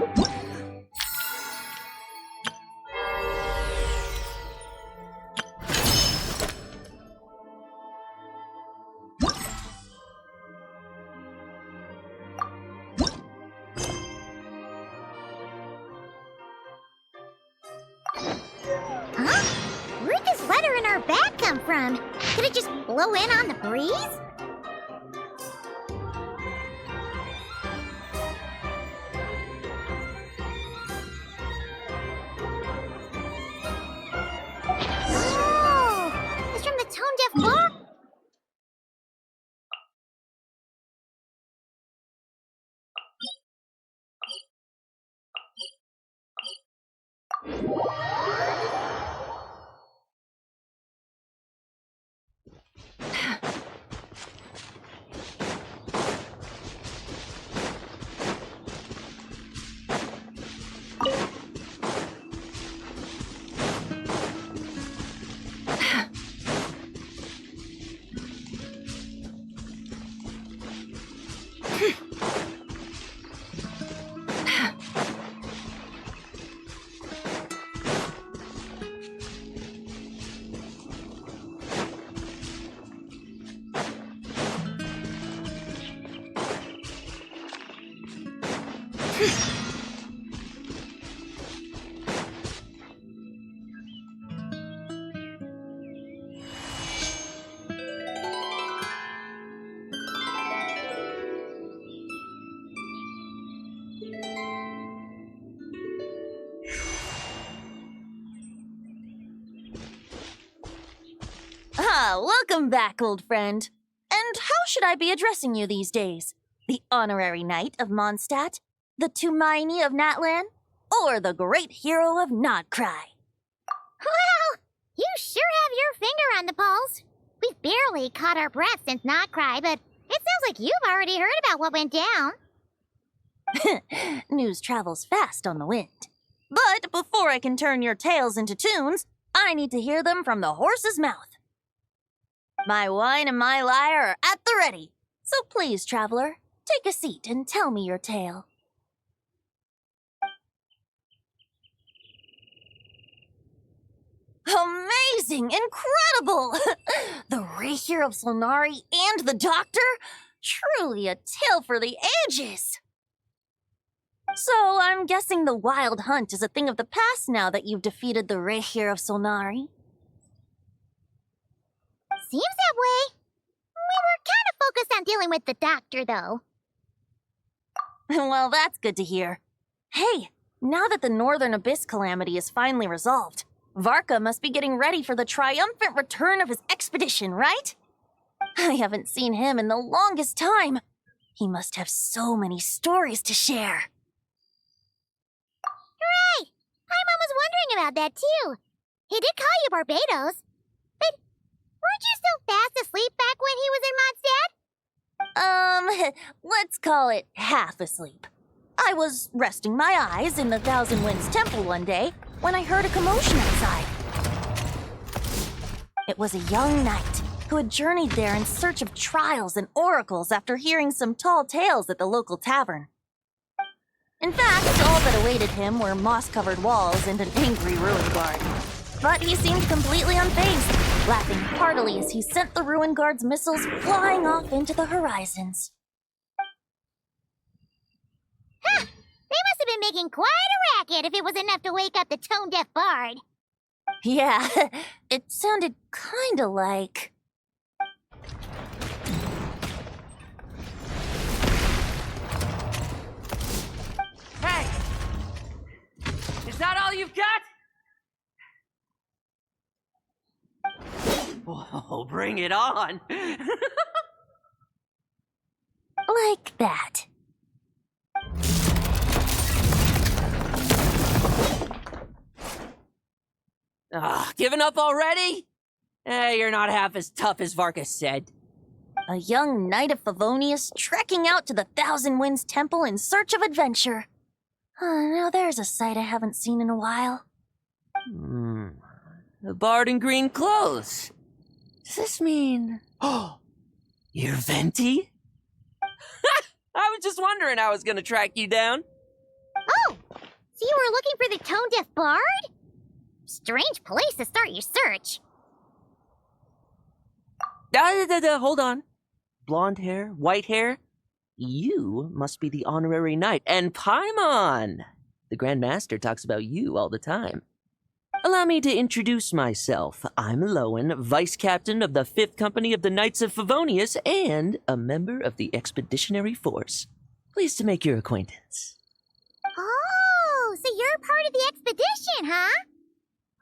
Huh? Where'd this letter in our bag come from? Could it just blow in on the breeze? Oh, it's from the tone-deaf bar. Welcome back, old friend. And how should I be addressing you these days? The honorary knight of Mondstadt? The Tumaini of Natlan? Or the great hero of Nodcry? Well, you sure have your finger on the pulse. We've barely caught our breath since Nodcry, but it sounds like you've already heard about what went down. News travels fast on the wind. But before I can turn your tales into tunes, I need to hear them from the horse's mouth. My wine and my lyre are at the ready. So please, traveler, take a seat and tell me your tale. Amazing! Incredible! The Rapier of Solnari and the Doctor? Truly a tale for the ages! So I'm guessing the wild hunt is a thing of the past now that you've defeated the Rapier of Solnari. Seems that way. We were kind of focused on dealing with the Doctor, though. Well, that's good to hear. Hey, now that the Northern Abyss calamity is finally resolved, Varka must be getting ready for the triumphant return of his expedition, right? I haven't seen him in the longest time. He must have so many stories to share. Right! My mom was wondering about that, too. He did call you Barbados. But weren't you still fast asleep back when he was in Mondstadt? Let's call it half asleep. I was resting my eyes in the Thousand Winds Temple one day when I heard a commotion outside. It was a young knight who had journeyed there in search of trials and oracles after hearing some tall tales at the local tavern. In fact, all that awaited him were moss-covered walls and an angry ruin guard. But he seemed completely unfazed, laughing heartily as he sent the ruin guard's missiles flying off into the horizons. Huh! They must have been making quite a racket if it was enough to wake up the tone-deaf bard. Yeah, it sounded kinda like... Hey! Is that all you've got? Whoa, bring it on! like that. Giving up already? You're not half as tough as Varka said. A young knight of Favonius trekking out to the Thousand Winds Temple in search of adventure. Now there's a sight I haven't seen in a while. The bard in green clothes. Does this mean... Oh, you're Venti? I was just wondering how I was gonna track you down. Oh, So you were looking for the tone-deaf bard? Strange place to start your search. Hold on. Blonde hair, white hair. You must be the honorary knight. And Paimon! The Grand Master talks about you all the time. Allow me to introduce myself. I'm Lowen, Vice Captain of the 5th Company of the Knights of Favonius and a member of the Expeditionary Force. Pleased to make your acquaintance. Oh, so you're part of the expedition, huh?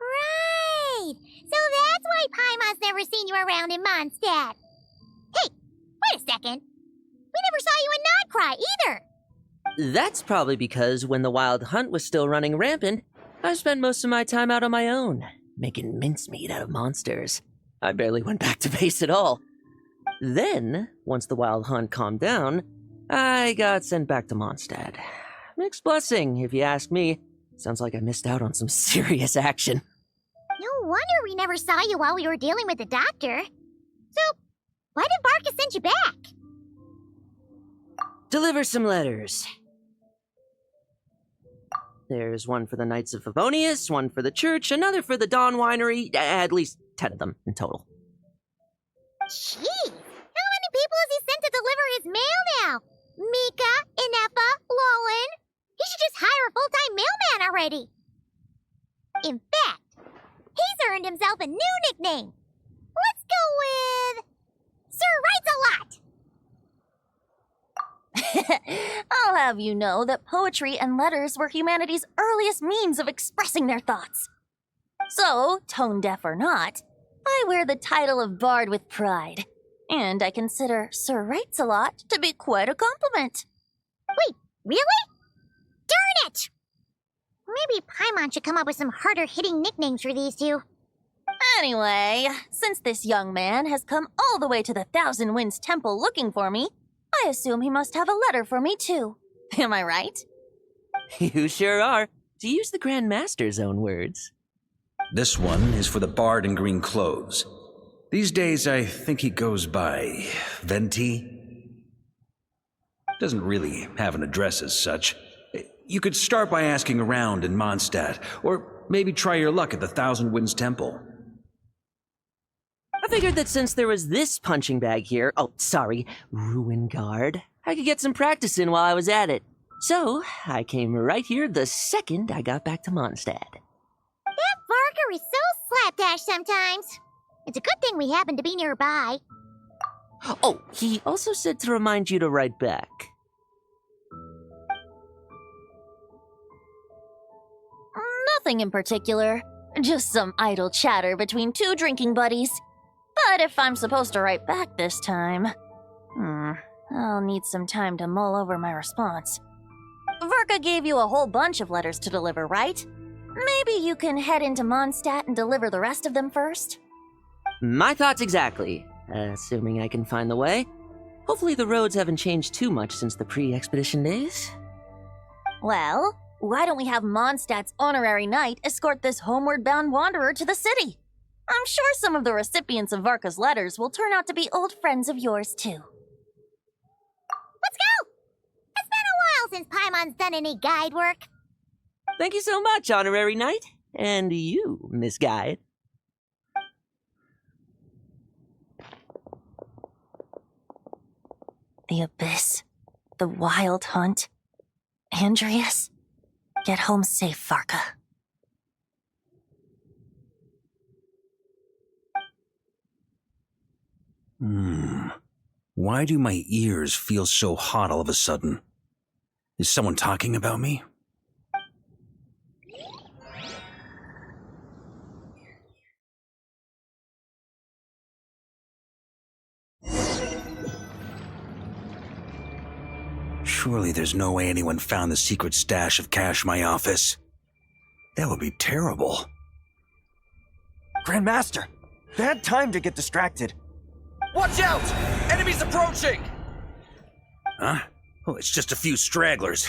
Right. So that's why Paimon's never seen you around in Mondstadt. Hey, wait a second. We never saw you in Nodcry either. That's probably because when the Wild Hunt was still running rampant, I spent most of my time out on my own, making mincemeat out of monsters. I barely went back to base at all. Then, once the Wild Hunt calmed down, I got sent back to Mondstadt. Mixed blessing, if you ask me. Sounds like I missed out on some serious action. No wonder we never saw you while we were dealing with the doctor. So, why did Varka send you back? Deliver some letters. There's one for the Knights of Favonius, one for the church, another for the Dawn Winery, at least 10 of them in total. Jeez, how many people has he sent to deliver his mail now? Mika, Inepa, Lowen? He should just hire a full-time mailman already. In fact, he's earned himself a new nickname. Let's go with Sir Writes-A-Lot. I'll have you know that poetry and letters were humanity's earliest means of expressing their thoughts. So, tone deaf or not, I wear the title of Bard with pride. And I consider Sir Writes-A-Lot to be quite a compliment. Wait, really? Darn it! Maybe Paimon should come up with some harder-hitting nicknames for these two. Anyway, since this young man has come all the way to the Thousand Winds Temple looking for me, I assume he must have a letter for me too. Am I right? You sure are, to use the Grand Master's own words. This one is for the bard in green clothes. These days, I think he goes by Venti. Doesn't really have an address as such. You could start by asking around in Mondstadt, or maybe try your luck at the Thousand Winds Temple. I figured that since there was this punching bag here, Ruin Guard, I could get some practice in while I was at it. So, I came right here the second I got back to Mondstadt. That Varka is so slapdash sometimes. It's a good thing we happen to be nearby. Oh, he also said to remind you to write back. Nothing in particular. Just some idle chatter between two drinking buddies. But if I'm supposed to write back this time, I'll need some time to mull over my response. Varka gave you a whole bunch of letters to deliver, right? Maybe you can head into Mondstadt and deliver the rest of them first? My thoughts exactly, assuming I can find the way. Hopefully the roads haven't changed too much since the pre-expedition days. Well, why don't we have Mondstadt's honorary knight escort this homeward-bound wanderer to the city? I'm sure some of the recipients of Varka's letters will turn out to be old friends of yours, too. Let's go! It's been a while since Paimon's done any guide work. Thank you so much, honorary knight. And you, Miss Guide. The Abyss. The Wild Hunt. Andreas. Get home safe, Varka. Why do my ears feel so hot all of a sudden? Is someone talking about me? Surely there's no way anyone found the secret stash of cash in my office. That would be terrible. Grandmaster, bad time to get distracted. Watch out! Enemies approaching! Huh? Oh, it's just a few stragglers.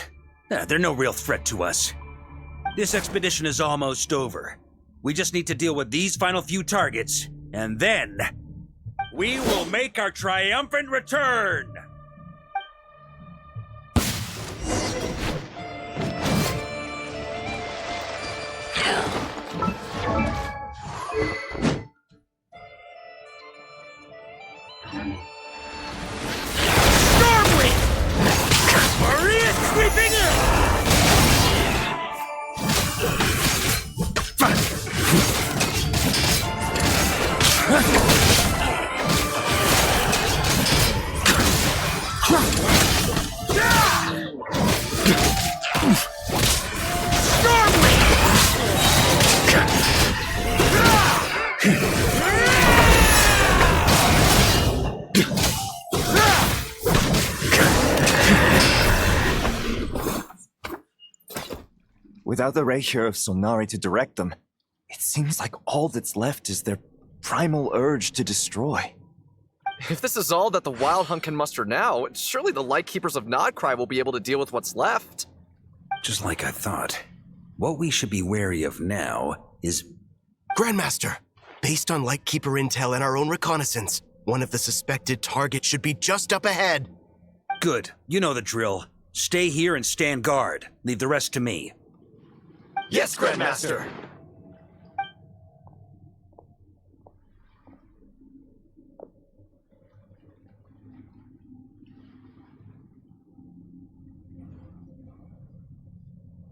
They're no real threat to us. This expedition is almost over. We just need to deal with these final few targets, and then we will make our triumphant return! Without the ratio of Solnari to direct them, it seems like all that's left is their primal urge to destroy. If this is all that the Wild Hunt can muster now, surely the Lightkeepers of Nodcry will be able to deal with what's left. Just like I thought. What we should be wary of now is... Grandmaster, based on Lightkeeper intel and our own reconnaissance, one of the suspected targets should be just up ahead. Good. You know the drill. Stay here and stand guard. Leave the rest to me. Yes, Grandmaster!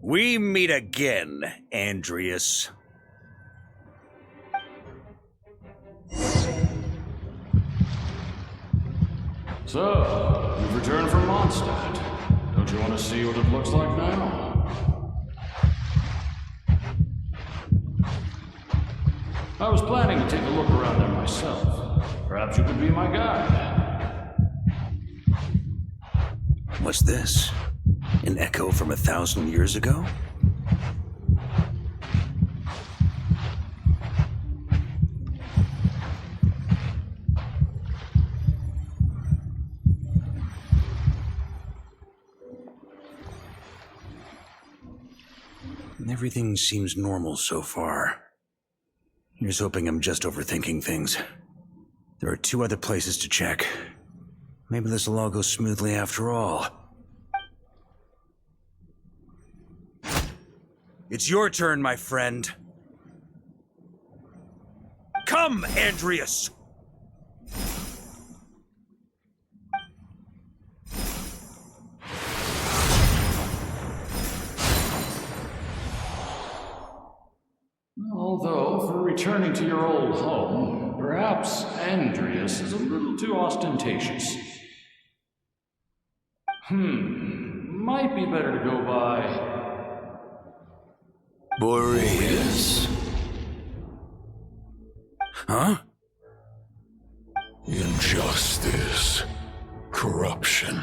We meet again, Andreas. So, you've returned from Mondstadt. Don't you want to see what it looks like now? I was planning to take a look around there myself. Perhaps you could be my guide. What's this? An echo from 1,000 years ago? Everything seems normal so far. Here's hoping I'm just overthinking things. There are 2 other places to check. Maybe this'll all go smoothly after all. It's your turn, my friend. Come, Andreas! Although, for returning to your old home, perhaps Andreas is a little too ostentatious. Might be better to go by... Boreas. Huh? Injustice. Corruption.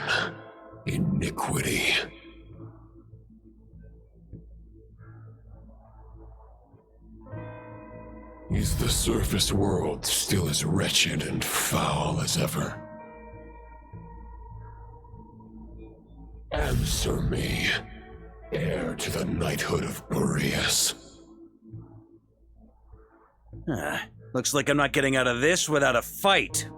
Iniquity. Is the surface world still as wretched and foul as ever? Answer me, heir to the knighthood of Boreas. Looks like I'm not getting out of this without a fight.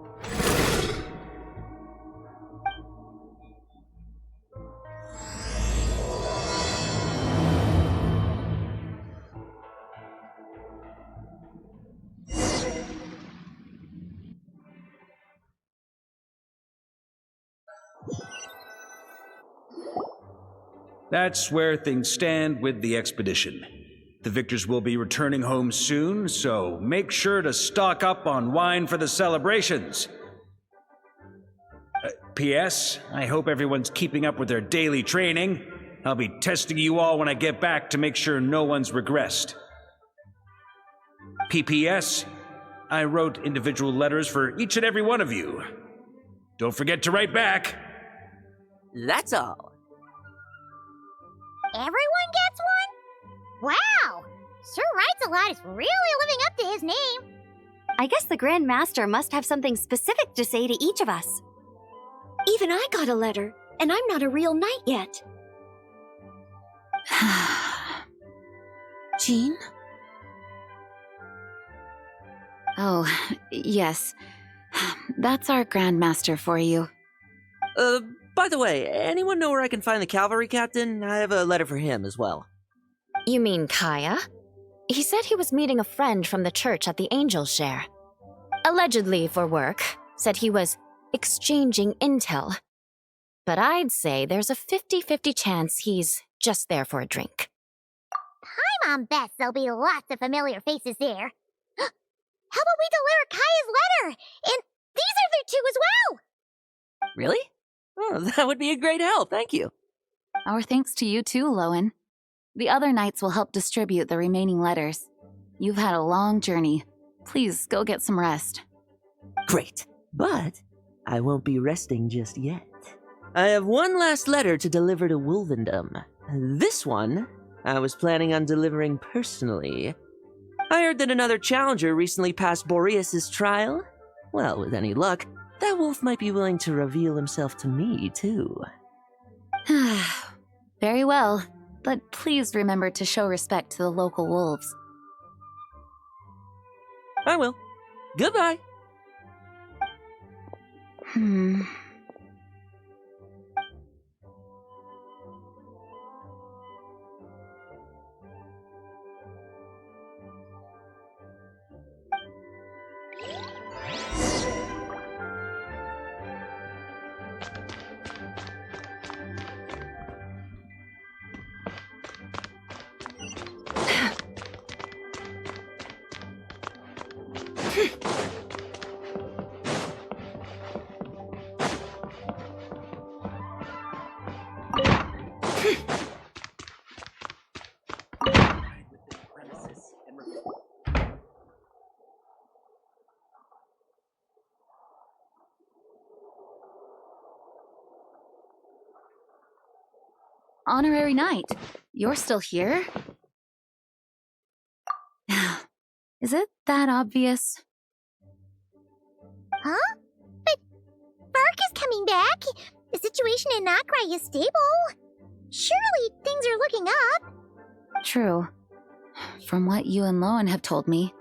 That's where things stand with the expedition. The victors will be returning home soon, so make sure to stock up on wine for the celebrations. P.S. I hope everyone's keeping up with their daily training. I'll be testing you all when I get back to make sure no one's regressed. P.P.S. I wrote individual letters for each and every one of you. Don't forget to write back. That's all. Everyone gets one? Wow! Sir Writes-A-Lot is really living up to his name. I guess the Grand Master must have something specific to say to each of us. Even I got a letter, and I'm not a real knight yet. Jean? Oh, yes. That's our Grand Master for you. By the way, anyone know where I can find the cavalry captain? I have a letter for him as well. You mean Kaya? He said he was meeting a friend from the church at the Angel's Share. Allegedly for work. Said he was exchanging intel. But I'd say there's a 50-50 chance he's just there for a drink. Paimon bets there'll be lots of familiar faces there. How about we deliver Kaya's letter? And these other 2 as well! Really? Oh, that would be a great help, thank you. Our thanks to you too, Lowen. The other knights will help distribute the remaining letters. You've had a long journey. Please go get some rest. Great, but I won't be resting just yet. I have one last letter to deliver to Wolvendom. This one I was planning on delivering personally. I heard that another challenger recently passed Boreas' trial. Well, with any luck, that wolf might be willing to reveal himself to me, too. Very well, but please remember to show respect to the local wolves. I will. Goodbye. Honorary Knight, you're still here? Is it that obvious? Huh? But Varka's coming back. The situation in Nokrai is stable. Surely things are looking up. True. From what you and Lowen have told me,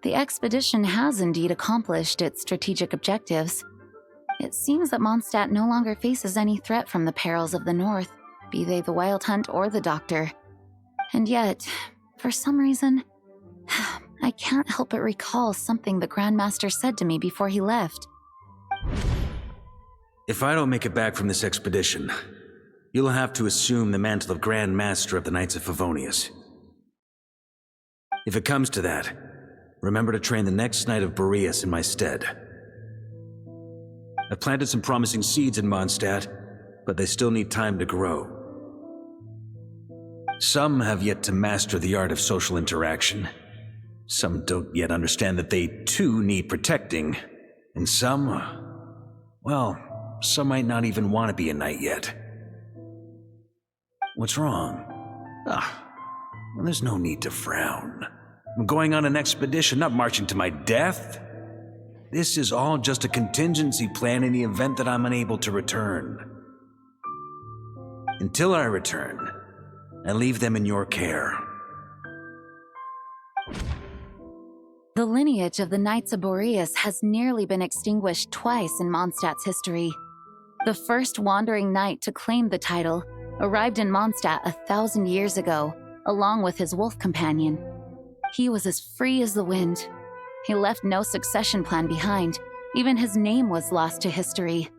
the expedition has indeed accomplished its strategic objectives. It seems that Mondstadt no longer faces any threat from the perils of the North, be they the Wild Hunt or the Doctor. And yet, for some reason, I can't help but recall something the Grandmaster said to me before he left. If I don't make it back from this expedition, you'll have to assume the mantle of Grand Master of the Knights of Favonius. If it comes to that, remember to train the next Knight of Boreas in my stead. I've planted some promising seeds in Mondstadt, but they still need time to grow. Some have yet to master the art of social interaction. Some don't yet understand that they too need protecting. And some, well, some might not even want to be a knight yet. What's wrong? Well, there's no need to frown. I'm going on an expedition, not marching to my death. This is all just a contingency plan in the event that I'm unable to return. Until I return, I leave them in your care. The lineage of the Knights of Boreas has nearly been extinguished twice in Mondstadt's history. The first wandering knight to claim the title arrived in Mondstadt 1,000 years ago, along with his wolf companion. He was as free as the wind. He left no succession plan behind. Even his name was lost to history.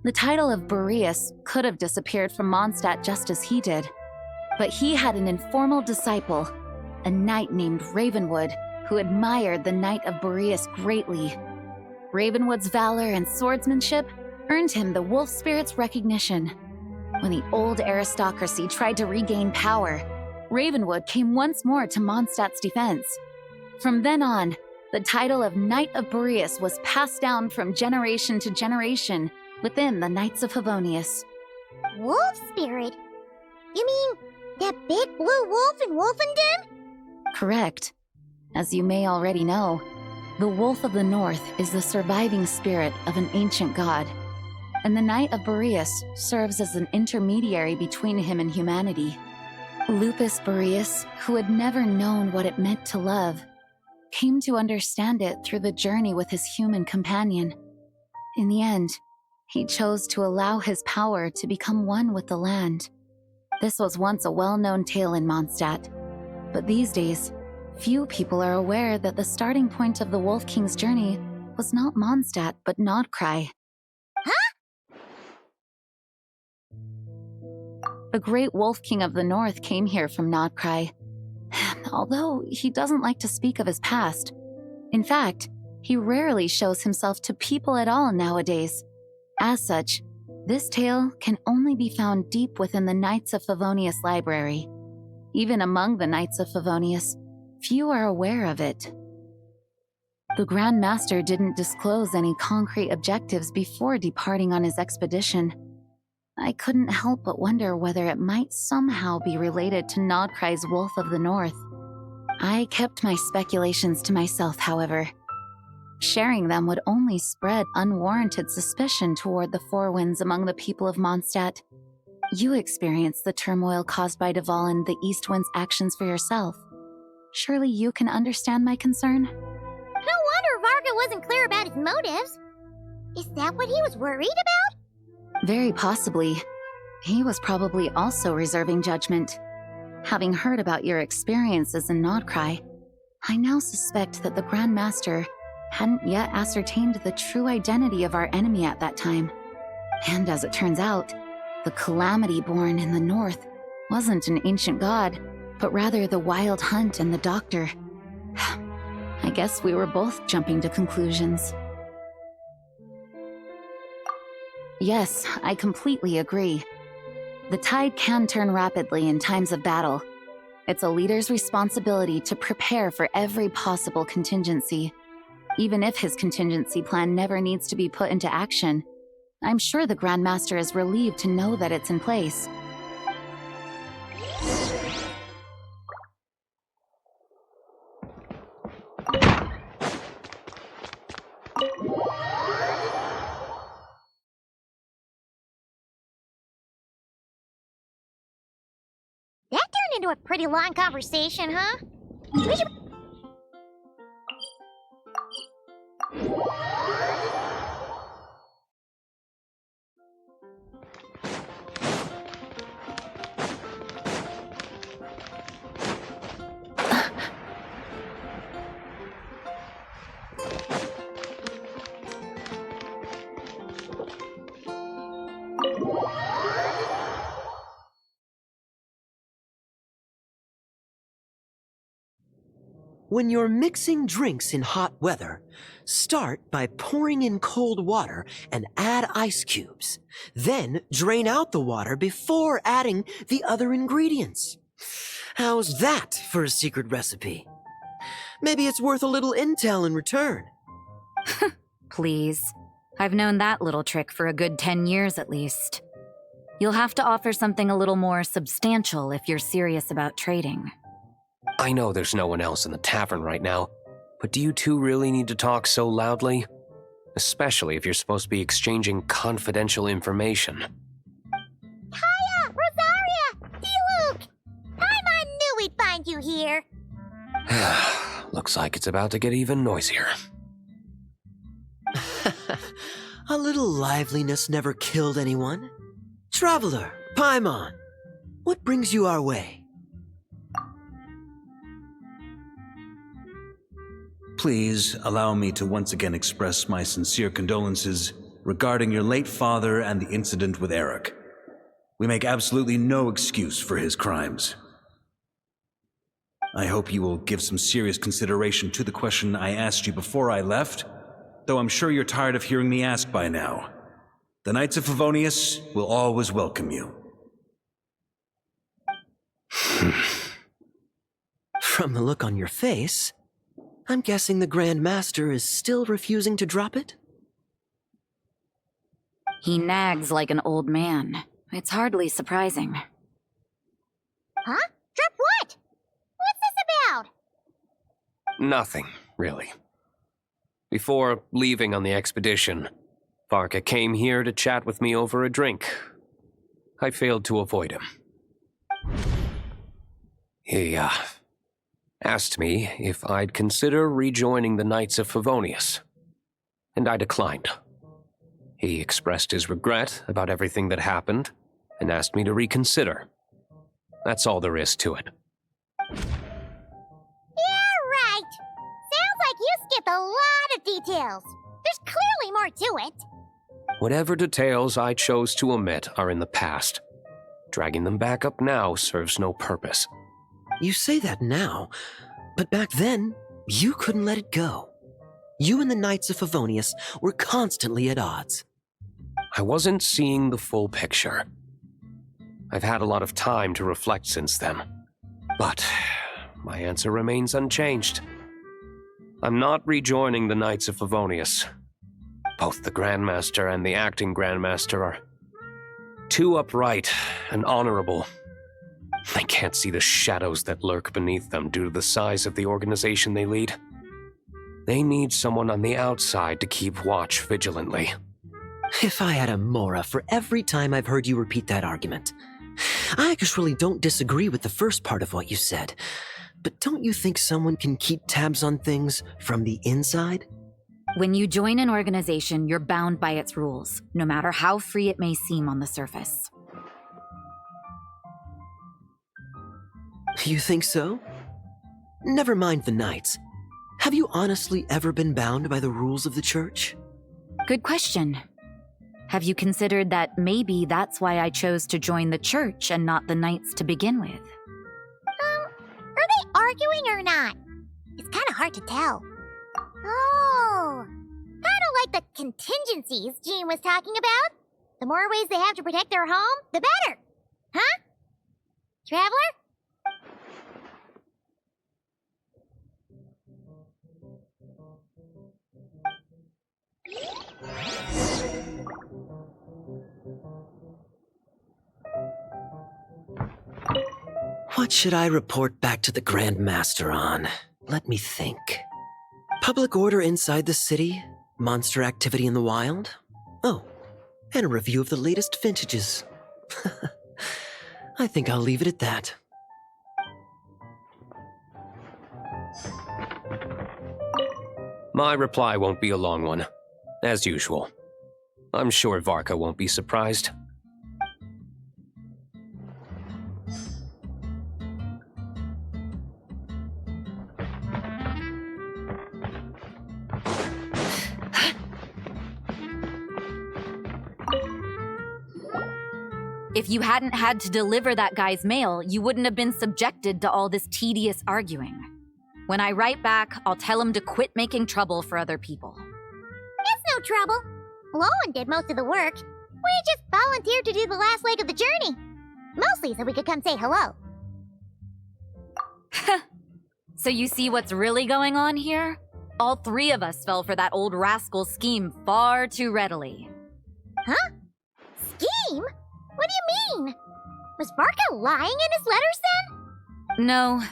The title of Boreas could have disappeared from Mondstadt just as he did. But he had an informal disciple, a knight named Ravenwood, who admired the Knight of Boreas greatly. Ravenwood's valor and swordsmanship earned him the wolf spirit's recognition. When the old aristocracy tried to regain power, Ravenwood came once more to Mondstadt's defense. From then on, the title of Knight of Boreas was passed down from generation to generation within the Knights of Favonius. Wolf spirit? You mean that big blue wolf in Wolfendom? Correct. As you may already know, the Wolf of the North is the surviving spirit of an ancient god, and the Knight of Boreas serves as an intermediary between him and humanity. Lupus Boreas, who had never known what it meant to love, came to understand it through the journey with his human companion. In the end, he chose to allow his power to become one with the land. This was once a well-known tale in Mondstadt, but these days, few people are aware that the starting point of the Wolf King's journey was not Mondstadt, but Nokrai. Huh? The great Wolf King of the North came here from Nokrai, although he doesn't like to speak of his past. In fact, he rarely shows himself to people at all nowadays. As such, this tale can only be found deep within the Knights of Favonius library. Even among the Knights of Favonius, few are aware of it. The Grand Master didn't disclose any concrete objectives before departing on his expedition. I couldn't help but wonder whether it might somehow be related to Nodcry's Wolf of the North. I kept my speculations to myself, however. Sharing them would only spread unwarranted suspicion toward the Four Winds among the people of Mondstadt. You experienced the turmoil caused by Duvall and the East Wind's actions for yourself. Surely you can understand my concern? No wonder Varka wasn't clear about his motives. Is that what he was worried about? Very possibly. He was probably also reserving judgment. Having heard about your experiences in Nodcry, I now suspect that the Grand Master hadn't yet ascertained the true identity of our enemy at that time. And as it turns out, the calamity born in the north wasn't an ancient god, but rather the Wild Hunt and the Doctor. I guess we were both jumping to conclusions. Yes, I completely agree. The tide can turn rapidly in times of battle. It's a leader's responsibility to prepare for every possible contingency. Even if his contingency plan never needs to be put into action, I'm sure the Grand Master is relieved to know that it's in place. That turned into a pretty long conversation, huh? We should... When you're mixing drinks in hot weather, start by pouring in cold water and add ice cubes. Then drain out the water before adding the other ingredients. How's that for a secret recipe? Maybe it's worth a little intel in return. Please. I've known that little trick for a good 10 years at least. You'll have to offer something a little more substantial if you're serious about trading. I know there's no one else in the tavern right now, but do you two really need to talk so loudly? Especially if you're supposed to be exchanging confidential information. Hiya! Rosaria! Diluc! I knew we'd find you here. Looks like it's about to get even noisier. A little liveliness never killed anyone. Traveler, Paimon, what brings you our way? Please allow me to once again express my sincere condolences regarding your late father and the incident with Eric. We make absolutely no excuse for his crimes. I hope you will give some serious consideration to the question I asked you before I left, though I'm sure you're tired of hearing me ask by now. The Knights of Favonius will always welcome you. From the look on your face, I'm guessing the Grand Master is still refusing to drop it? He nags like an old man. It's hardly surprising. Huh? Drop what? What's this about? Nothing, really. Before leaving on the expedition, Varka came here to chat with me over a drink. I failed to avoid him. He, asked me if I'd consider rejoining the Knights of Favonius, and I declined. He expressed his regret about everything that happened and asked me to reconsider. That's all there is to it. Yeah, right. Sounds like you skipped a lot of details. There's clearly more to it. Whatever details I chose to omit are in the past. Dragging them back up now serves no purpose. You say that now, but back then, you couldn't let it go. You and the Knights of Favonius were constantly at odds. I wasn't seeing the full picture. I've had a lot of time to reflect since then, but my answer remains unchanged. I'm not rejoining the Knights of Favonius. Both the Grandmaster and the acting Grandmaster are Too upright and honorable. I can't see the shadows that lurk beneath them due to the size of the organization they lead. They need someone on the outside to keep watch vigilantly. If I had a Mora for every time I've heard you repeat that argument. I actually don't disagree with the first part of what you said, but don't you think someone can keep tabs on things from the inside? When you join an organization, you're bound by its rules, no matter how free it may seem on the surface. You think so? Never mind the Knights. Have you honestly ever been bound by the rules of the Church? Good question. Have you considered that maybe that's why I chose to join the Church and not the Knights to begin with? Are they arguing or not? It's kind of hard to tell. Oh, kind of like the contingencies Jean was talking about. The more ways they have to protect their home, the better. Huh? Traveler? What should I report back to the Grand Master on? Let me think. Public order inside the city, monster activity in the wild. Oh, and a review of the latest vintages. I think I'll leave it at that. My reply won't be a long one, as usual. I'm sure Varka won't be surprised. If you hadn't had to deliver that guy's mail, you wouldn't have been subjected to all this tedious arguing. When I write back, I'll tell him to quit making trouble for other people. It's no trouble. Lowen did most of the work. We just volunteered to do the last leg of the journey. Mostly so we could come say hello. So you see what's really going on here? All three of us fell for that old rascal's scheme far too readily. Huh? Scheme? What do you mean? Was Varka lying in his letters then? No.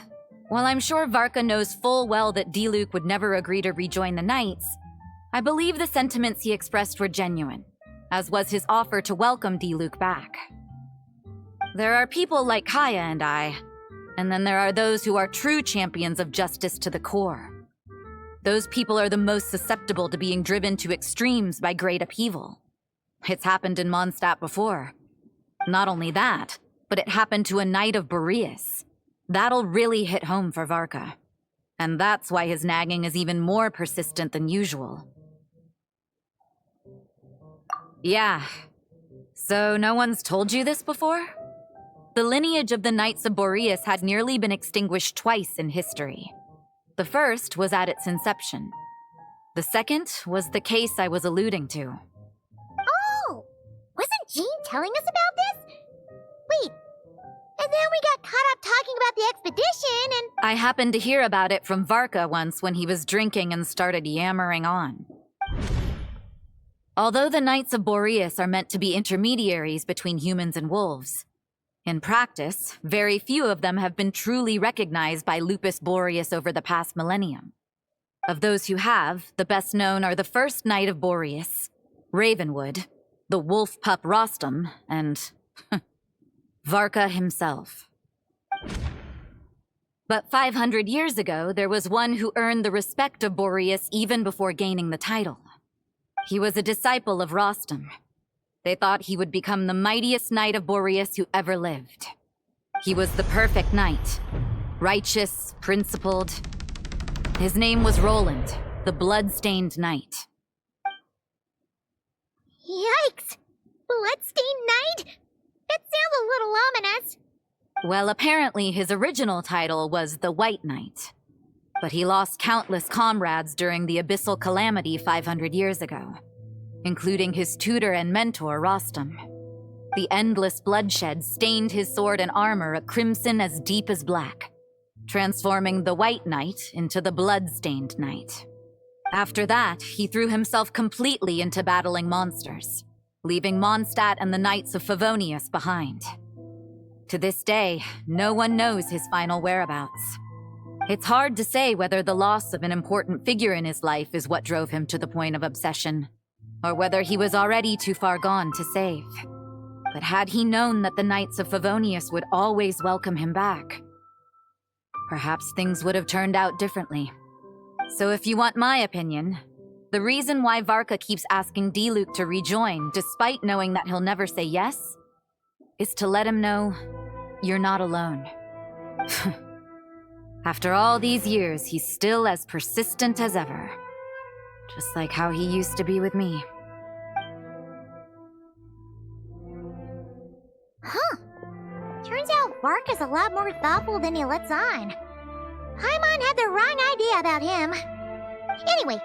While I'm sure Varka knows full well that Diluc would never agree to rejoin the Knights, I believe the sentiments he expressed were genuine, as was his offer to welcome Diluc back. There are people like Kaya and I, and then there are those who are true champions of justice to the core. Those people are the most susceptible to being driven to extremes by great upheaval. It's happened in Mondstadt before. Not only that, but it happened to a Knight of Boreas. That'll really hit home for Varka. And that's why his nagging is even more persistent than usual. Yeah. So no one's told you this before? The lineage of the Knights of Boreas had nearly been extinguished twice in history. The first was at its inception. The second was the case I was alluding to. Oh! Wasn't Jean telling us about this? Wait, and then we got caught up talking about the expedition and... I happened to hear about it from Varka once when he was drinking and started yammering on. Although the Knights of Boreas are meant to be intermediaries between humans and wolves, in practice, very few of them have been truly recognized by Lupus Boreas over the past millennium. Of those who have, the best known are the first Knight of Boreas, Ravenwood, the wolf pup Rostam, and Varka himself. But 500 years ago, there was one who earned the respect of Boreas even before gaining the title. He was a disciple of Rostam. They thought he would become the mightiest Knight of Boreas who ever lived. He was the perfect knight, righteous, principled. His name was Roland, the blood-stained knight. Yikes! Bloodstained Knight? That sounds a little ominous. Well, apparently his original title was the White Knight. But he lost countless comrades during the abyssal calamity 500 years ago, including his tutor and mentor, Rostam. The endless bloodshed stained his sword and armor a crimson as deep as black, transforming the White Knight into the blood-stained Knight. After that, he threw himself completely into battling monsters, leaving Mondstadt and the Knights of Favonius behind. To this day, no one knows his final whereabouts. It's hard to say whether the loss of an important figure in his life is what drove him to the point of obsession, or whether he was already too far gone to save. But had he known that the Knights of Favonius would always welcome him back, perhaps things would have turned out differently. So if you want my opinion, the reason why Varka keeps asking Diluc to rejoin, despite knowing that he'll never say yes, is to let him know you're not alone. After all these years, he's still as persistent as ever. Just like how he used to be with me. Huh. Turns out Varka's a lot more thoughtful than he lets on. Paimon had the wrong idea about him. Anyway,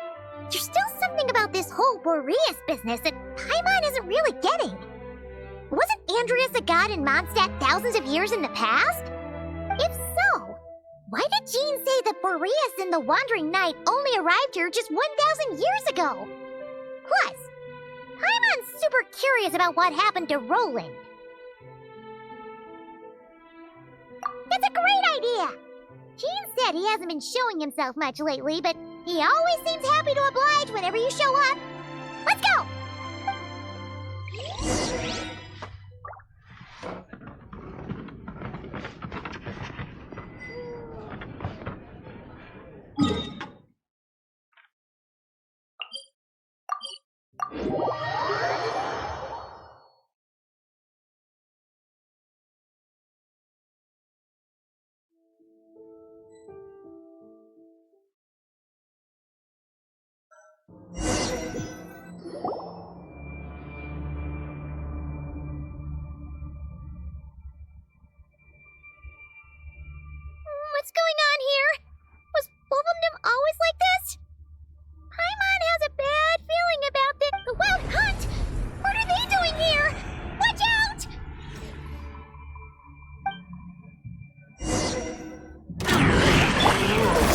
there's still something about this whole Boreas business that Paimon isn't really getting. Wasn't Andreas a god in Mondstadt thousands of years in the past? If so, why did Jean say that Boreas and the Wandering Knight only arrived here just 1,000 years ago? Plus, Paimon's super curious about what happened to Roland. That's a great idea! Jean said he hasn't been showing himself much lately, but he always seems happy to oblige whenever you show up. Let's go! What's going on here? Was Wolfendom always like this? Paimon has a bad feeling about the Wild Hunt! What are they doing here? Watch out!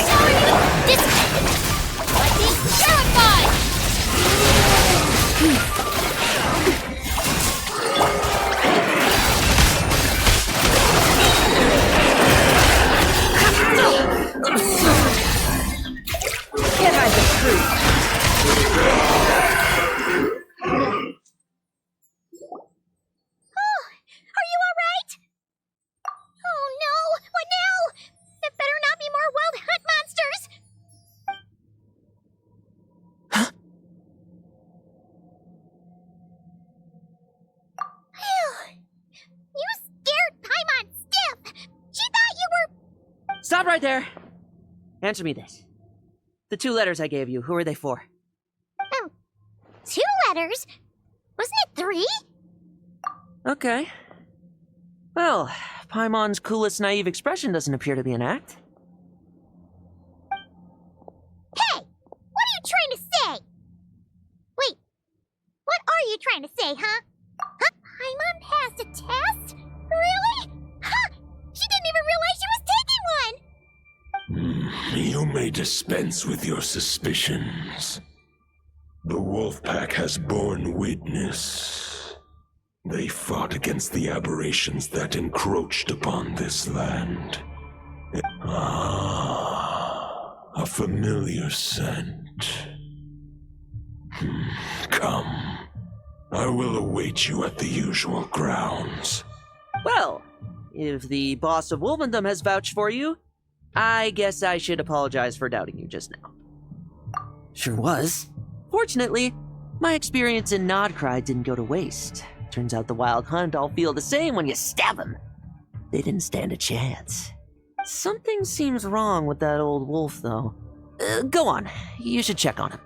Sorry, this... Like being terrified! Can't hide the truth. Oh, are you alright? Oh no, what now? It better not be more Wild Hunt monsters! Phew. You scared Paimon stiff! She thought you were... Stop right there. Answer me this. The 2 letters I gave you, who are they for? 2 letters? Wasn't it 3? Okay. Well, Paimon's coolest naive expression doesn't appear to be an act. Hey! What are you trying to say? Wait, what are you trying to say, huh? Huh? Paimon passed a test? Really? Huh! She didn't even realize she was taking one! You may dispense with your suspicions. The Wolfpack has borne witness. They fought against the aberrations that encroached upon this land. A familiar scent. Come. I will await you at the usual grounds. Well, if the boss of Wolfendom has vouched for you, I guess I should apologize for doubting you just now. Sure was. Fortunately, my experience in Nodcry didn't go to waste. Turns out the Wild Hunt all feel the same when you stab them. They didn't stand a chance. Something seems wrong with that old wolf, though. Go on. You should check on him.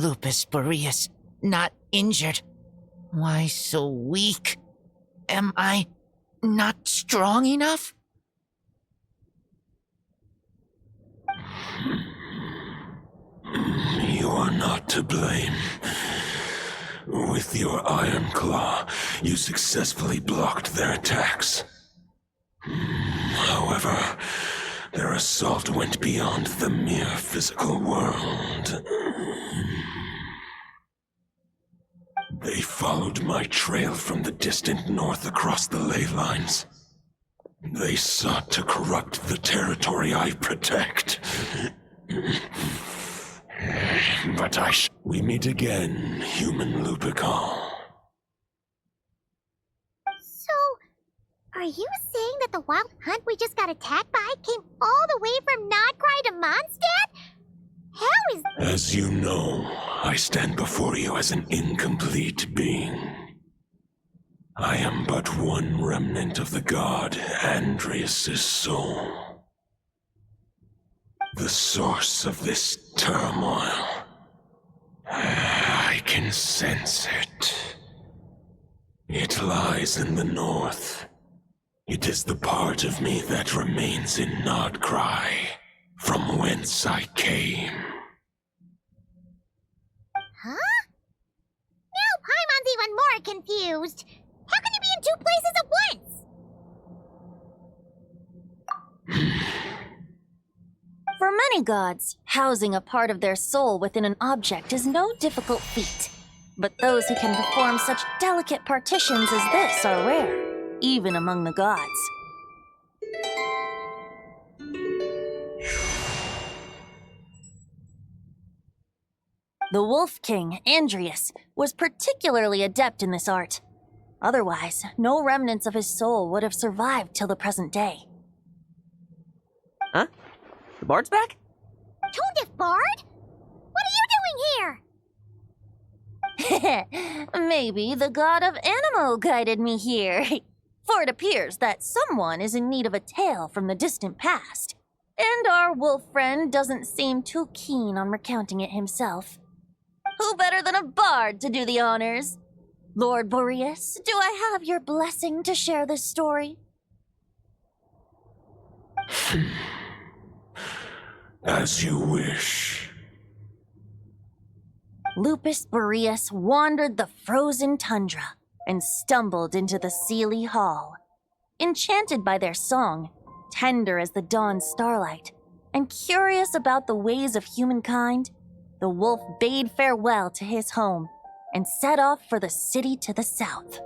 Lupus Boreas, not injured. Why so weak? Am I not strong enough? You are not to blame. With your iron claw, you successfully blocked their attacks. However, their assault went beyond the mere physical world. They followed my trail from the distant north across the ley lines. They sought to corrupt the territory I protect. But we meet again, human Lupical. So, are you saying that the wild hunt we just got attacked by came all the way from Nodcry to Mondstadt? How is... As you know, I stand before you as an incomplete being. I am but one remnant of the god Andrias' soul. The source of this turmoil. I can sense it. It lies in the north. It is the part of me that remains in Nodcry, from whence I came. Huh? Now Paimon's even more confused. How can you be in two places at once? For many gods, housing a part of their soul within an object is no difficult feat. But those who can perform such delicate partitions as this are rare, even among the gods. The Wolf King, Andrias, was particularly adept in this art. Otherwise, no remnants of his soul would have survived till the present day. Huh? The bard's back? Toondiff Bard? What are you doing here? Maybe the god of Animo guided me here. For it appears that someone is in need of a tale from the distant past. And our wolf friend doesn't seem too keen on recounting it himself. Who better than a bard to do the honors? Lord Boreas, do I have your blessing to share this story? As you wish. Lupus Boreas wandered the frozen tundra and stumbled into the Seelie Hall. Enchanted by their song, tender as the dawn starlight, and curious about the ways of humankind, the wolf bade farewell to his home and set off for the city to the south.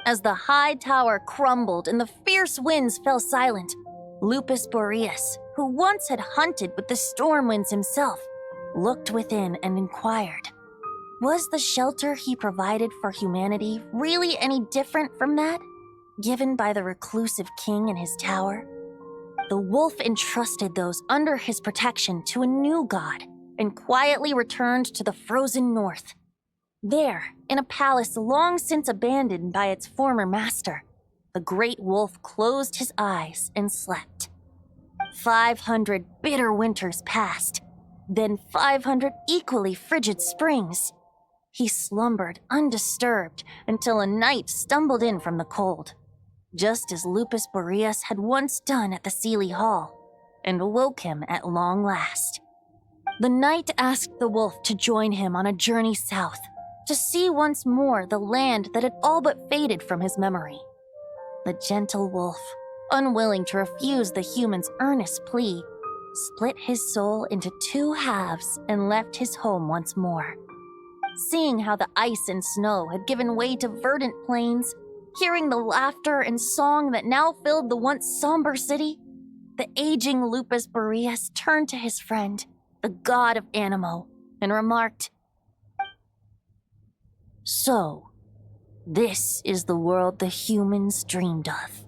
As the high tower crumbled and the fierce winds fell silent, Lupus Boreas, who once had hunted with the storm winds himself, looked within and inquired, was the shelter he provided for humanity really any different from that given by the reclusive king in his tower? The wolf entrusted those under his protection to a new god and quietly returned to the frozen north. There, in a palace long since abandoned by its former master, the great wolf closed his eyes and slept. 500 bitter winters passed, then 500 equally frigid springs. He slumbered undisturbed until a night stumbled in from the cold, just as Lupus Boreas had once done at the Seelie Hall, and awoke him at long last. The night asked the wolf to join him on a journey south, to see once more the land that had all but faded from his memory. The gentle wolf, unwilling to refuse the human's earnest plea, split his soul into two halves and left his home once more. Seeing how the ice and snow had given way to verdant plains, hearing the laughter and song that now filled the once somber city, the aging Lupus Boreas turned to his friend, the god of Animo, and remarked, "So, this is the world the humans dreamed of."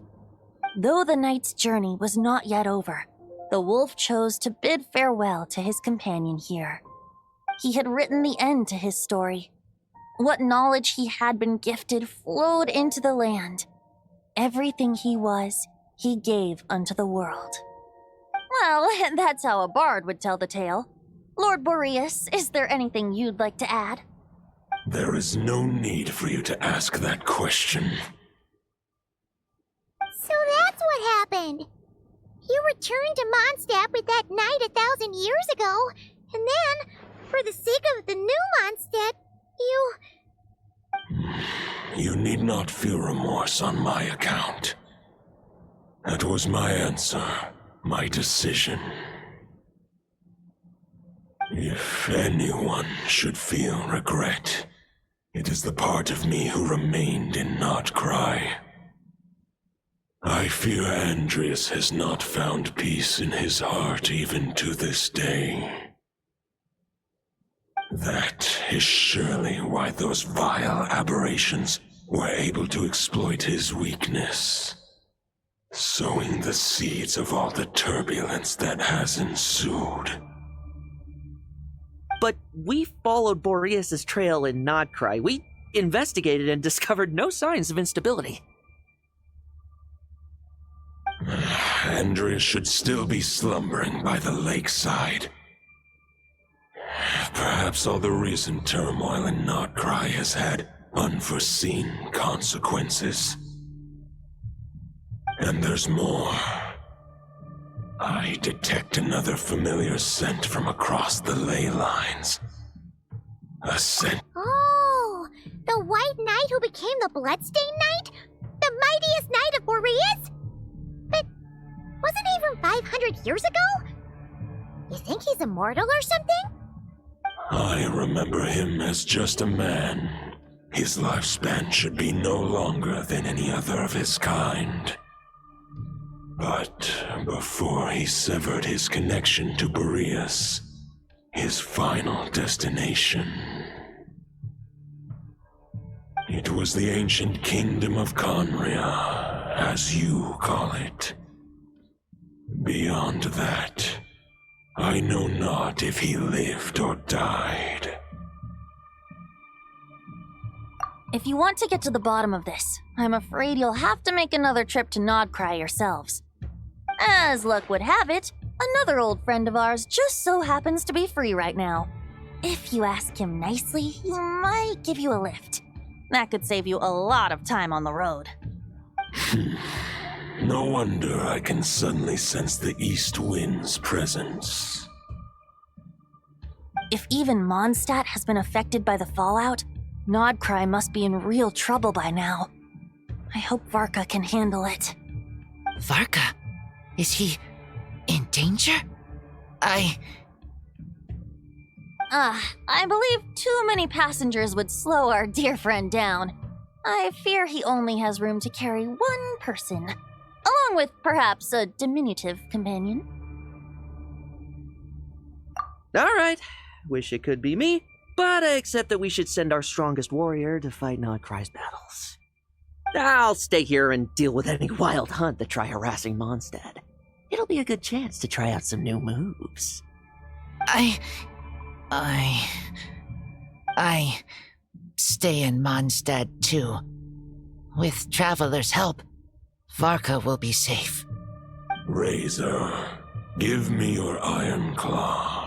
Though the night's journey was not yet over, the wolf chose to bid farewell to his companion here. He had written the end to his story. What knowledge he had been gifted flowed into the land. Everything he was, he gave unto the world. Well, that's how a bard would tell the tale. Lord Boreas, is there anything you'd like to add? There is no need for you to ask that question. So that's what happened. You returned to Mondstadt with that knight 1,000 years ago, and then, for the sake of the new Mondstadt, you... You need not feel remorse on my account. That was my answer, my decision. If anyone should feel regret, it is the part of me who remained in Notcry. I fear Andreas has not found peace in his heart even to this day. That is surely why those vile aberrations were able to exploit his weakness, sowing the seeds of all the turbulence that has ensued. But we followed Boreas' trail in Notcry. We investigated and discovered no signs of instability. Andreas should still be slumbering by the lakeside. Perhaps all the recent turmoil in Notcry has had unforeseen consequences. And there's more. I detect another familiar scent from across the ley lines. A scent. Oh, the White Knight who became the Bloodstained Knight? The mightiest knight of Boreas? But wasn't he from 500 years ago? You think he's immortal or something? I remember him as just a man. His lifespan should be no longer than any other of his kind. But before he severed his connection to Boreas, his final destination, it was the ancient kingdom of Conria, as you call it. Beyond that, I know not if he lived or died. If you want to get to the bottom of this, I'm afraid you'll have to make another trip to Nodcry yourselves. As luck would have it, another old friend of ours just so happens to be free right now. If you ask him nicely, he might give you a lift. That could save you a lot of time on the road. No wonder I can suddenly sense the east wind's presence. If even Mondstadt has been affected by the fallout, Nodcry must be in real trouble by now. I hope Varka can handle it. Varka? Is he in danger? I believe too many passengers would slow our dear friend down. I fear he only has room to carry one person, along with perhaps a diminutive companion. All right, wish it could be me, but I accept that we should send our strongest warrior to fight Nodcry's battles. I'll stay here and deal with any wild hunt that try harassing Mondstadt. It'll be a good chance to try out some new moves. I stay in Mondstadt too. With Traveler's help, Varka will be safe. Razor, give me your iron claw.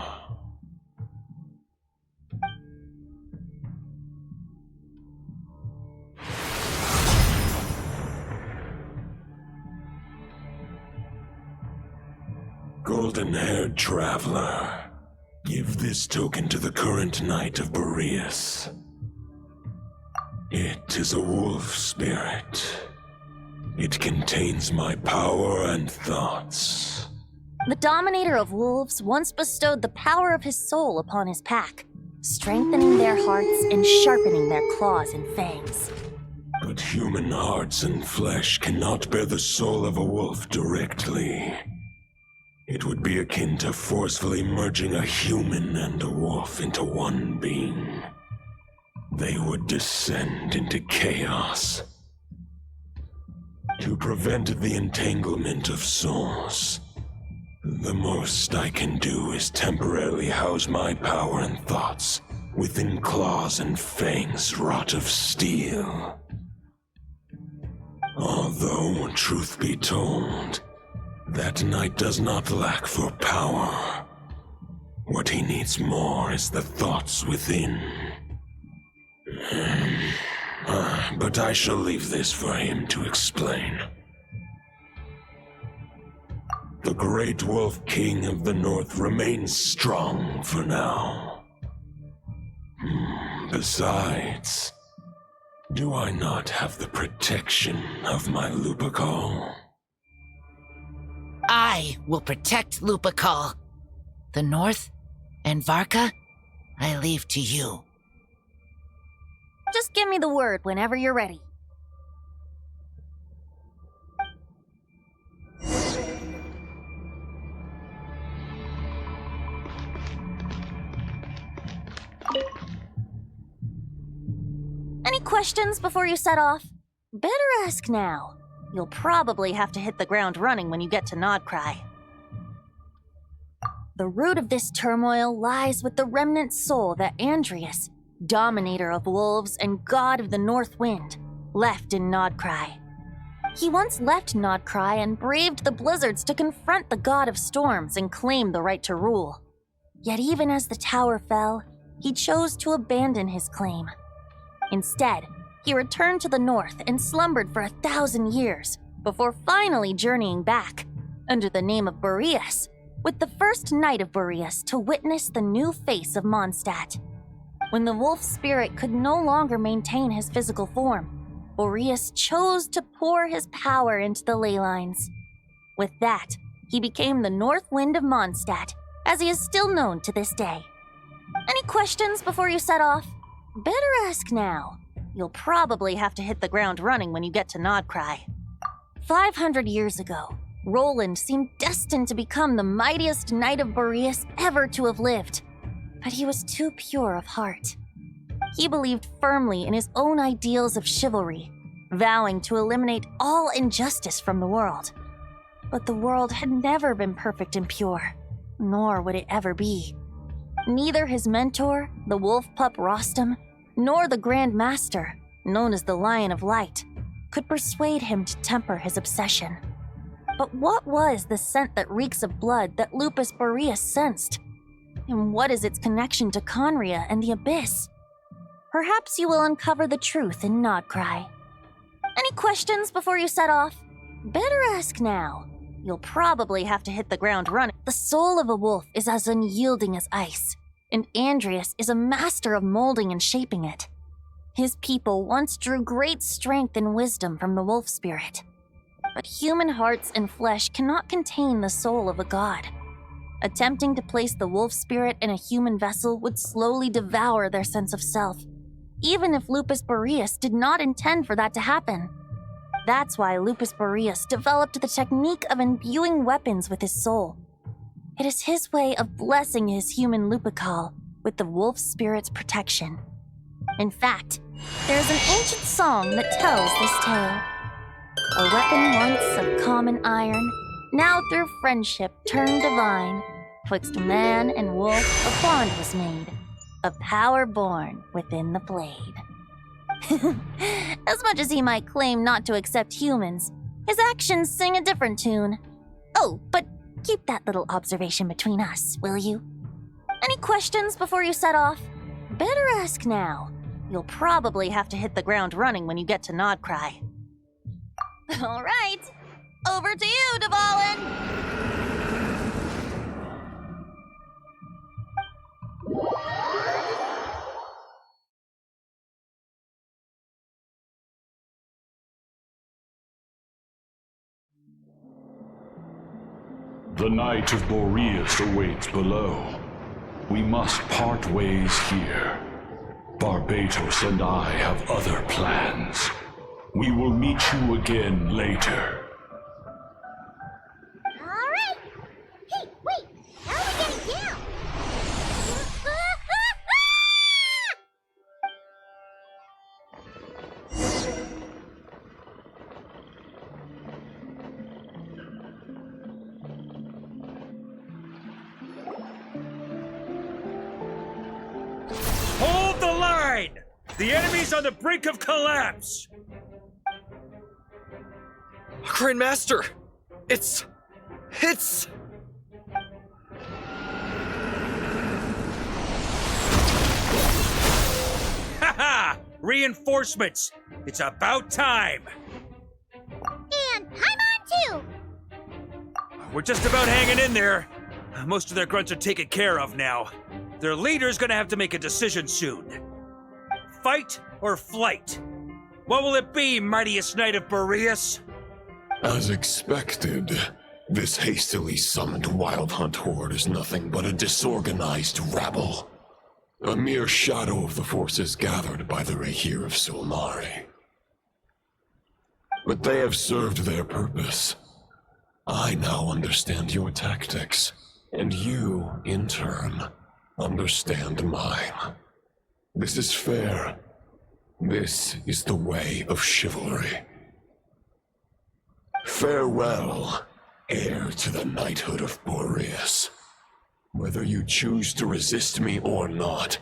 Golden-haired traveler, give this token to the current knight of Boreas. It is a wolf spirit. It contains my power and thoughts. The Dominator of Wolves once bestowed the power of his soul upon his pack, strengthening their hearts and sharpening their claws and fangs. But human hearts and flesh cannot bear the soul of a wolf directly. It would be akin to forcefully merging a human and a wolf into one being. They would descend into chaos. To prevent the entanglement of souls, the most I can do is temporarily house my power and thoughts within claws and fangs wrought of steel. Although, truth be told, that knight does not lack for power. What he needs more is the thoughts within. But I shall leave this for him to explain. The Great Wolf King of the North remains strong for now. Besides, do I not have the protection of my Lupacol? I will protect Lupacol. The North and Varka, I leave to you. Just give me the word whenever you're ready. Any questions before you set off? Better ask now. You'll probably have to hit the ground running when you get to Nodcry. The root of this turmoil lies with the remnant soul that Andrias, dominator of wolves and god of the north wind, left in Nodcry. He once left Nodcry and braved the blizzards to confront the god of storms and claim the right to rule. Yet even as the tower fell, he chose to abandon his claim. Instead, he returned to the north and slumbered for 1,000 years before finally journeying back, under the name of Boreas, with the first knight of Boreas to witness the new face of Mondstadt. When the wolf spirit could no longer maintain his physical form, Boreas chose to pour his power into the ley lines. With that, he became the North Wind of Mondstadt, as he is still known to this day. Any questions before you set off? Better ask now. You'll probably have to hit the ground running when you get to Nodcry. 500 years ago, Roland seemed destined to become the mightiest knight of Boreas ever to have lived. But he was too pure of heart. He believed firmly in his own ideals of chivalry, vowing to eliminate all injustice from the world. But the world had never been perfect and pure, nor would it ever be. Neither his mentor, the wolf pup Rostam, nor the Grand Master, known as the Lion of Light, could persuade him to temper his obsession. But what was the scent that reeks of blood that Lupus Boreas sensed? And what is its connection to Conria and the Abyss? Perhaps you will uncover the truth in Nodcry. Any questions before you set off? Better ask now. You'll probably have to hit the ground running. The soul of a wolf is as unyielding as ice, and Andrias is a master of molding and shaping it. His people once drew great strength and wisdom from the wolf spirit. But human hearts and flesh cannot contain the soul of a god. Attempting to place the wolf spirit in a human vessel would slowly devour their sense of self, even if Lupus Boreas did not intend for that to happen. That's why Lupus Boreas developed the technique of imbuing weapons with his soul. It is his way of blessing his human Lupacol with the wolf spirit's protection. In fact, there is an ancient song that tells this tale. A weapon once of common iron, now through friendship turned divine. Twixt man and wolf a bond was made, a power born within the blade. As much as he might claim not to accept humans, his actions sing a different tune. Oh, but keep that little observation between us, will you? Any questions before you set off? Better ask now. You'll probably have to hit the ground running when you get to Nodcry. All right, over to you, Dvalin! The Knight of Boreas awaits below. We must part ways here. Barbatos and I have other plans. We will meet you again later. All right. Hey, wait. How are we getting down? Hold the line! The enemy's on the brink of collapse! Grandmaster! It's... Reinforcements! It's about time! And Paimon too! We're just about hanging in there. Most of their grunts are taken care of now. Their leader's gonna have to make a decision soon. Fight or flight? What will it be, mightiest knight of Boreas? As expected, this hastily summoned Wild Hunt horde is nothing but a disorganized rabble. A mere shadow of the forces gathered by the Rahir of Solnari. But they have served their purpose. I now understand your tactics, and you, in turn, understand mine. This is fair. This is the way of chivalry. Farewell, heir to the knighthood of Boreas. Whether you choose to resist me or not,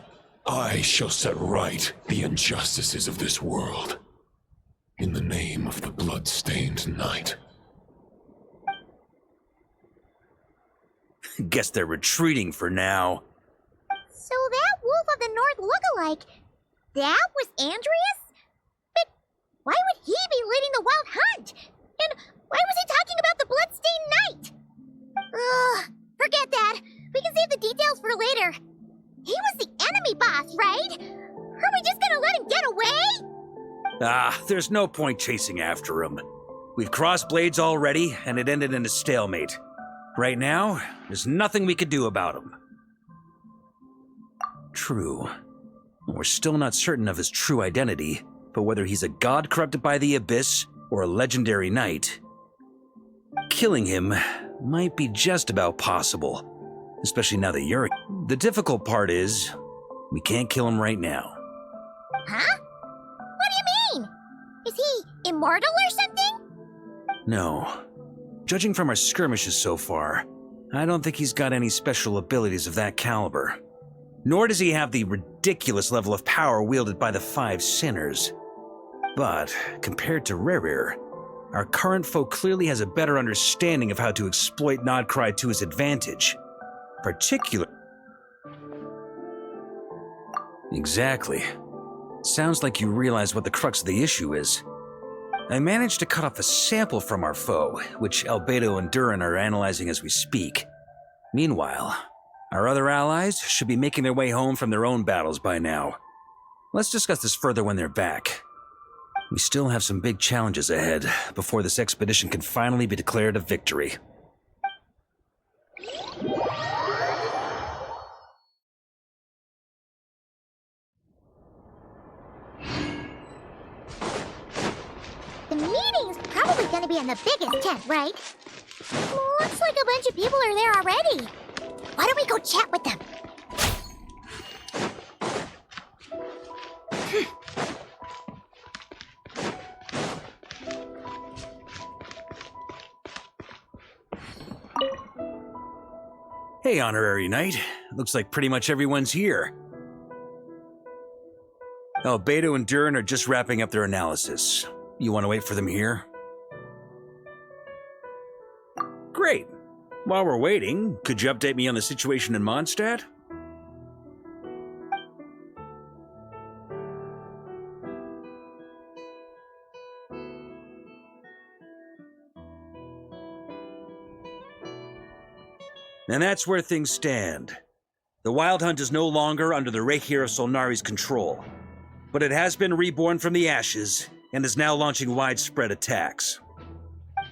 I shall set right the injustices of this world. In the name of the blood-stained knight. Guess they're retreating for now. So that Wolf of the North look-alike, that was Andreas? But why would he be leading the Wild Hunt? And why was he talking about the Bloodstained Knight? Ugh, forget that. We can save the details for later. He was the enemy boss, right? Are we just gonna let him get away? There's no point chasing after him. We've crossed blades already, and it ended in a stalemate. Right now, there's nothing we could do about him. True. We're still not certain of his true identity, but whether he's a god corrupted by the abyss or a legendary knight, killing him might be just about possible, especially now that you're... The difficult part is, we can't kill him right now. Huh? What do you mean? Is he immortal or something? No. Judging from our skirmishes so far, I don't think he's got any special abilities of that caliber. Nor does he have the ridiculous level of power wielded by the Five Sinners. But, compared to Rerir, our current foe clearly has a better understanding of how to exploit Nodcry to his advantage. Exactly. Sounds like you realize what the crux of the issue is. I managed to cut off a sample from our foe, which Albedo and Durin are analyzing as we speak. Meanwhile, our other allies should be making their way home from their own battles by now. Let's discuss this further when they're back. We still have some big challenges ahead before this expedition can finally be declared a victory. The meeting's probably gonna be in the biggest tent, right? Looks like a bunch of people are there already. Why don't we go chat with them? Hey, Honorary Knight. Looks like pretty much everyone's here. Albedo and Durin are just wrapping up their analysis. You want to wait for them here? Great. While we're waiting, could you update me on the situation in Mondstadt? And that's where things stand. The Wild Hunt is no longer under the Rahir of Solnari's control, but it has been reborn from the ashes and is now launching widespread attacks.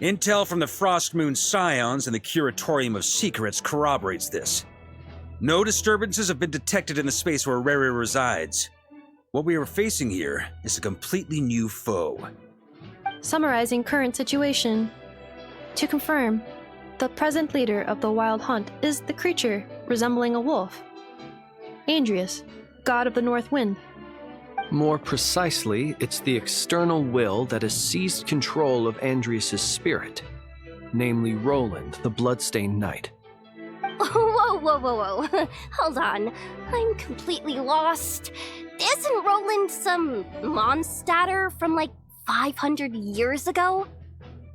Intel from the Frostmoon Scions and the Curatorium of Secrets corroborates this. No disturbances have been detected in the space where Rerir resides. What we are facing here is a completely new foe. Summarizing current situation. To confirm, the present leader of the Wild Hunt is the creature resembling a wolf. Andreas, god of the North Wind. More precisely, it's the external will that has seized control of Andreas' spirit, namely Roland, the Bloodstained Knight. Whoa. Hold on. I'm completely lost. Isn't Roland some Mondstadter from like 500 years ago?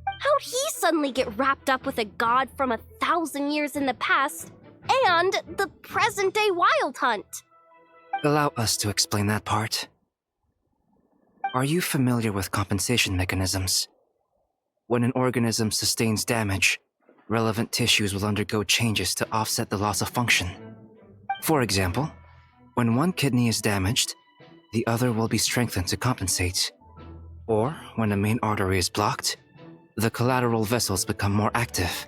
How'd he suddenly get wrapped up with a god from 1,000 years in the past and the present-day Wild Hunt? Allow us to explain that part. Are you familiar with compensation mechanisms? When an organism sustains damage, relevant tissues will undergo changes to offset the loss of function. For example, when one kidney is damaged, the other will be strengthened to compensate. Or, when a main artery is blocked, the collateral vessels become more active.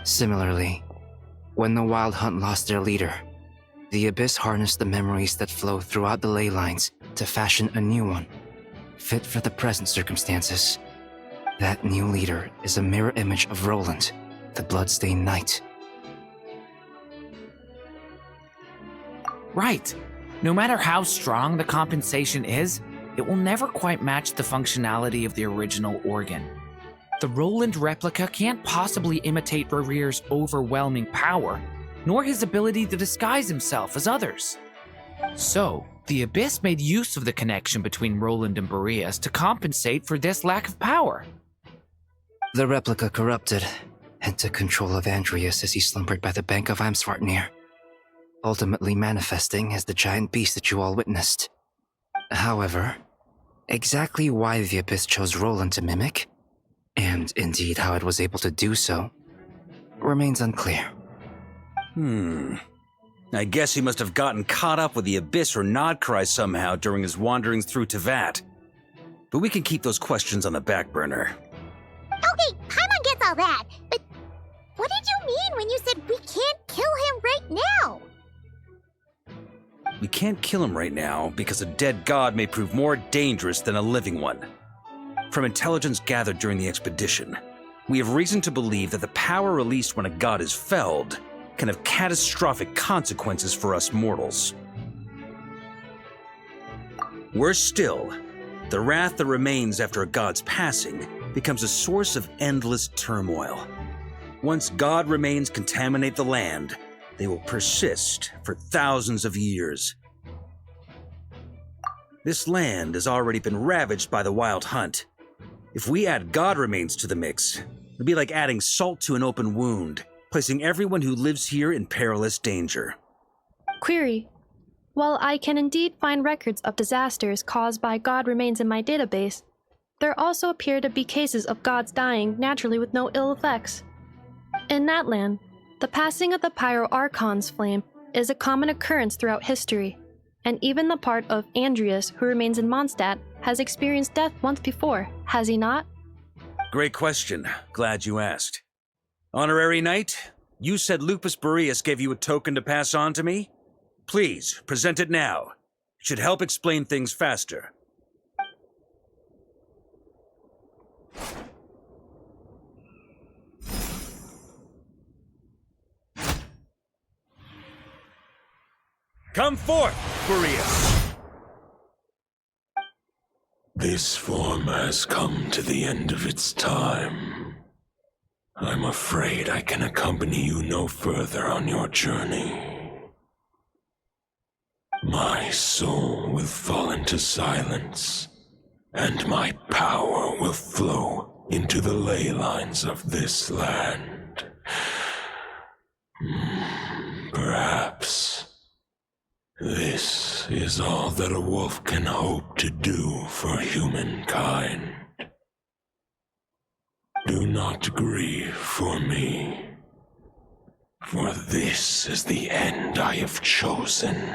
Similarly, when the Wild Hunt lost their leader, the Abyss harnessed the memories that flow throughout the ley lines to fashion a new one, fit for the present circumstances. That new leader is a mirror image of Roland, the Bloodstained Knight. Right. No matter how strong the compensation is, it will never quite match the functionality of the original organ. The Roland replica can't possibly imitate Barir's overwhelming power, nor his ability to disguise himself as others. So, the Abyss made use of the connection between Roland and Boreas to compensate for this lack of power. The replica corrupted and took control of Andreas as he slumbered by the bank of Amsvartnir, ultimately manifesting as the giant beast that you all witnessed. However, exactly why the Abyss chose Roland to mimic, and indeed how it was able to do so, remains unclear. I guess he must have gotten caught up with the Abyss or Nodcry somehow during his wanderings through Tevat. But we can keep those questions on the back burner. Okay, Paimon gets all that, but what did you mean when you said we can't kill him right now? We can't kill him right now because a dead god may prove more dangerous than a living one. From intelligence gathered during the expedition, we have reason to believe that the power released when a god is felled can have catastrophic consequences for us mortals. Worse still, the wrath that remains after a god's passing becomes a source of endless turmoil. Once god remains contaminate the land, they will persist for thousands of years. This land has already been ravaged by the Wild Hunt. If we add god remains to the mix, it'd be like adding salt to an open wound, placing everyone who lives here in perilous danger. Query. While I can indeed find records of disasters caused by god remains in my database, there also appear to be cases of gods dying naturally with no ill effects. In that land, the passing of the Pyro-Archon's flame is a common occurrence throughout history, and even the part of Andreas who remains in Mondstadt has experienced death once before, has he not? Great question. Glad you asked. Honorary Knight, you said Lupus Boreas gave you a token to pass on to me? Please, present it now. It should help explain things faster. Come forth, Boreas! This form has come to the end of its time. I'm afraid I can accompany you no further on your journey. My soul will fall into silence, and my power will flow into the ley lines of this land. Perhaps this is all that a wolf can hope to do for humankind. Do not grieve for me, for this is the end I have chosen.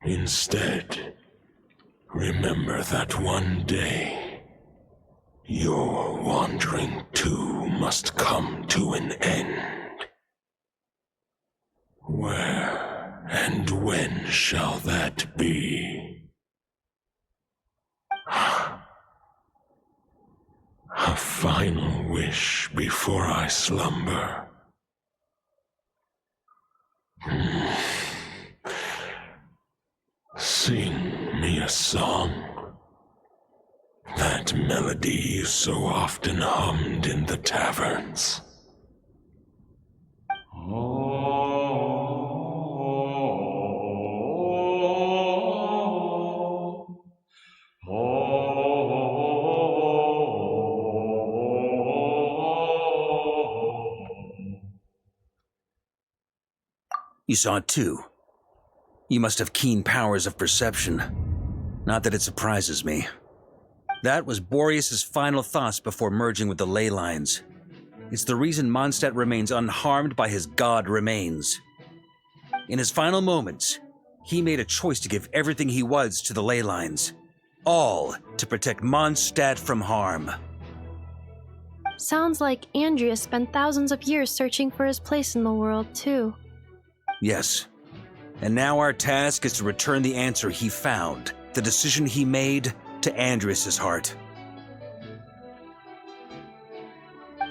Instead, remember that one day, your wandering too must come to an end. Where and when shall that be? A final wish before I slumber. Sing me a song. That melody you so often hummed in the taverns. You saw it too. You must have keen powers of perception. Not that it surprises me. That was Boreas' final thoughts before merging with the ley lines. It's the reason Mondstadt remains unharmed by his god remains. In his final moments, he made a choice to give everything he was to the ley lines. All to protect Mondstadt from harm. Sounds like Andreas spent thousands of years searching for his place in the world, too. Yes. And now our task is to return the answer he found, the decision he made, to Andreas' heart.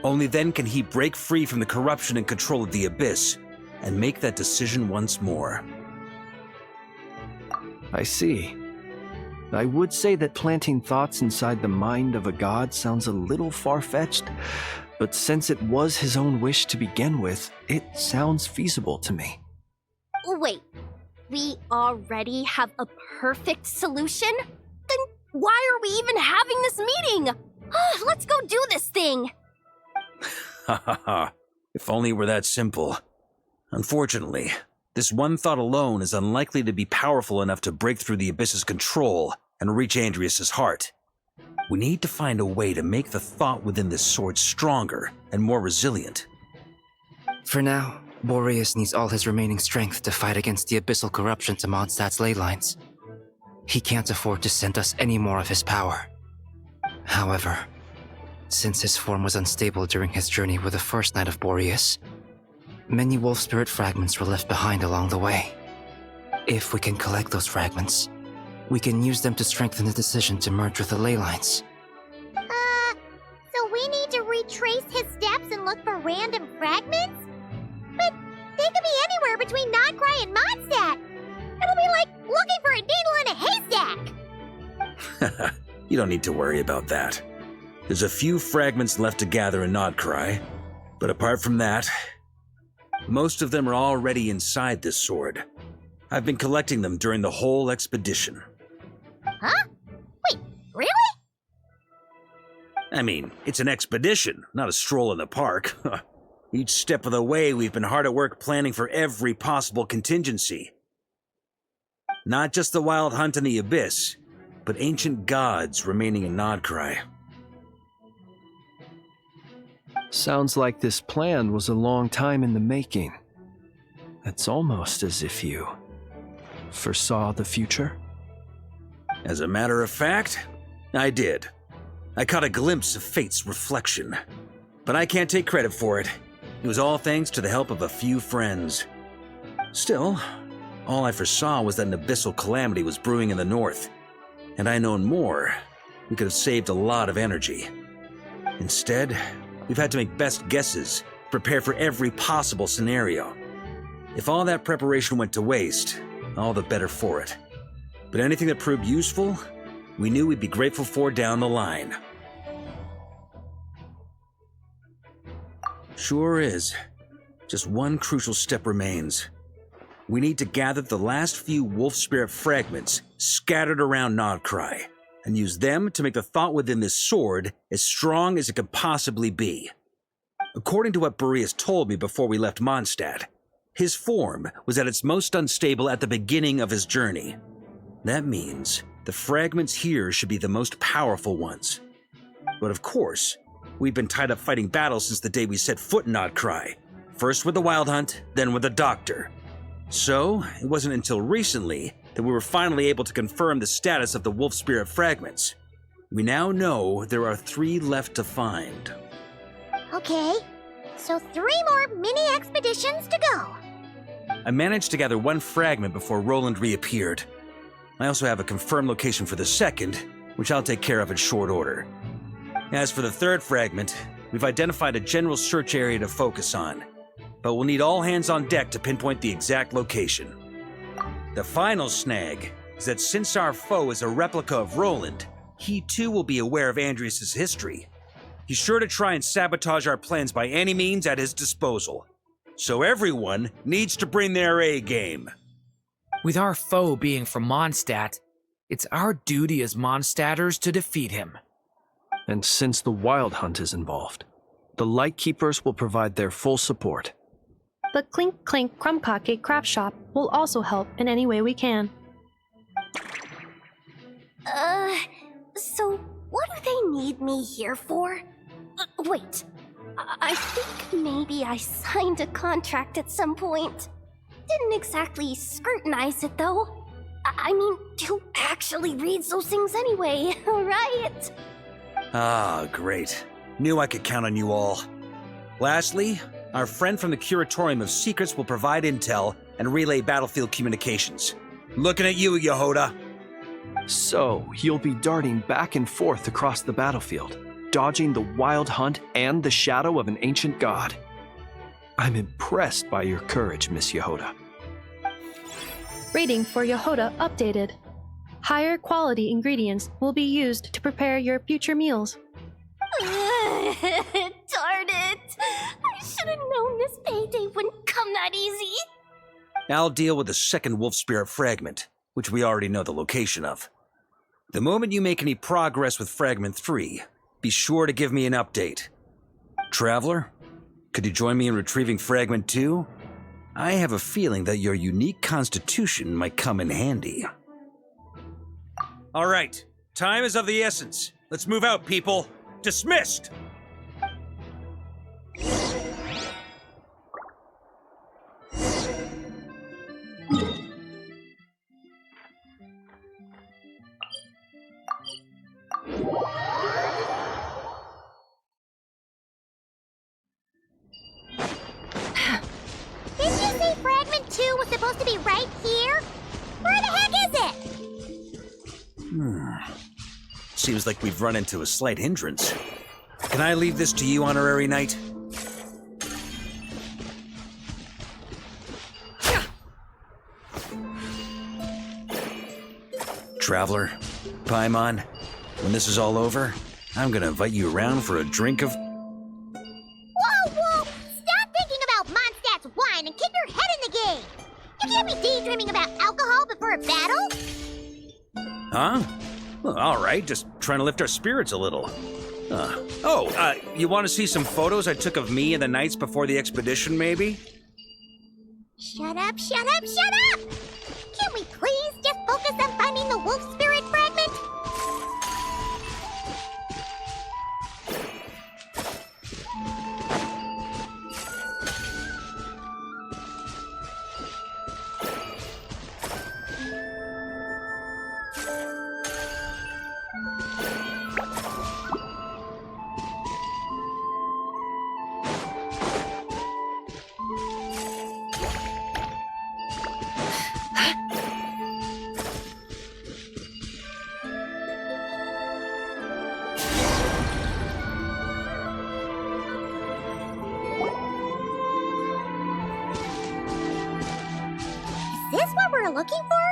Only then can he break free from the corruption and control of the Abyss, and make that decision once more. I see. I would say that planting thoughts inside the mind of a god sounds a little far-fetched, but since it was his own wish to begin with, it sounds feasible to me. Wait, we already have a perfect solution? Then why are we even having this meeting? Let's go do this thing! Ha ha ha. If only it were that simple. Unfortunately, this one thought alone is unlikely to be powerful enough to break through the Abyss's control and reach Andreas' heart. We need to find a way to make the thought within this sword stronger and more resilient. For now, Boreas needs all his remaining strength to fight against the abyssal corruption to Mondstadt's ley lines. He can't afford to send us any more of his power. However, since his form was unstable during his journey with the first Knight of Boreas, many wolf spirit fragments were left behind along the way. If we can collect those fragments, we can use them to strengthen the decision to merge with the ley lines. So we need to retrace his steps and look for random fragments? But they could be anywhere between Nodcry and Mondstadt. It'll be like looking for a needle in a haystack. You don't need to worry about that. There's a few fragments left to gather in Nodcry, but apart from that, most of them are already inside this sword. I've been collecting them during the whole expedition. Huh? Wait, really? I mean, it's an expedition, not a stroll in the park. Each step of the way, we've been hard at work planning for every possible contingency. Not just the wild hunt in the Abyss, but ancient gods remaining in Nodcry. Sounds like this plan was a long time in the making. It's almost as if you foresaw the future. As a matter of fact, I did. I caught a glimpse of fate's reflection. But I can't take credit for it. It was all thanks to the help of a few friends. Still, all I foresaw was that an abyssal calamity was brewing in the north. Had I known more, we could have saved a lot of energy. Instead, we've had to make best guesses, prepare for every possible scenario. If all that preparation went to waste, all the better for it. But anything that proved useful, we knew we'd be grateful for down the line. Sure is. Just one crucial step remains. We need to gather the last few wolf spirit fragments scattered around Nodcry, and use them to make the thought within this sword as strong as it could possibly be. According to what Boreas told me before we left Mondstadt, his form was at its most unstable at the beginning of his journey. That means the fragments here should be the most powerful ones. But of course, we've been tied up fighting battles since the day we set foot in Nodcry, first with the Wild Hunt, then with the Doctor. So, it wasn't until recently that we were finally able to confirm the status of the wolf spirit fragments. We now know there are 3 left to find. Okay, so 3 more mini expeditions to go. I managed to gather 1 fragment before Roland reappeared. I also have a confirmed location for the second, which I'll take care of in short order. As for the 3rd fragment, we've identified a general search area to focus on, but we'll need all hands on deck to pinpoint the exact location. The final snag is that since our foe is a replica of Roland, he too will be aware of Andreas' history. He's sure to try and sabotage our plans by any means at his disposal. So everyone needs to bring their A game. With our foe being from Mondstadt, it's our duty as Mondstadters to defeat him. And since the Wild Hunt is involved, the Lightkeepers will provide their full support. The Clink Clink Crumbpocket craft shop will also help in any way we can. So what do they need me here for? Wait, I think maybe I signed a contract at some point. Didn't exactly scrutinize it, though. I mean, who actually reads those things anyway, right? Ah, great. Knew I could count on you all. Lastly, our friend from the Curatorium of Secrets will provide intel and relay battlefield communications. Looking at you, Yehoda. So, you'll be darting back and forth across the battlefield, dodging the wild hunt and the shadow of an ancient god. I'm impressed by your courage, Miss Yehoda. Rating for Yehoda updated. Higher quality ingredients will be used to prepare your future meals. Darn it! I should have known this payday wouldn't come that easy. I'll deal with the second wolf spirit fragment, which we already know the location of. The moment you make any progress with Fragment 3, be sure to give me an update. Traveler, could you join me in retrieving Fragment 2? I have a feeling that your unique constitution might come in handy. All right, time is of the essence. Let's move out, people. Dismissed! Didn't you say Fragment 2 was supposed to be right here? Where the heck is it? Seems like we've run into a slight hindrance. Can I leave this to you, Honorary Knight? Traveler, Paimon, when this is all over, I'm gonna invite you around for a drink of... Whoa, whoa! Stop thinking about Mondstadt's wine and keep your head in the game! You can't be daydreaming about alcohol before a battle! Huh? Well, all right, just trying to lift our spirits a little. You want to see some photos I took of me and the knights before the expedition, maybe? Shut up, shut up, shut up! Can we please just focus on finding the wolf spirit fragment? Is this what we're looking for?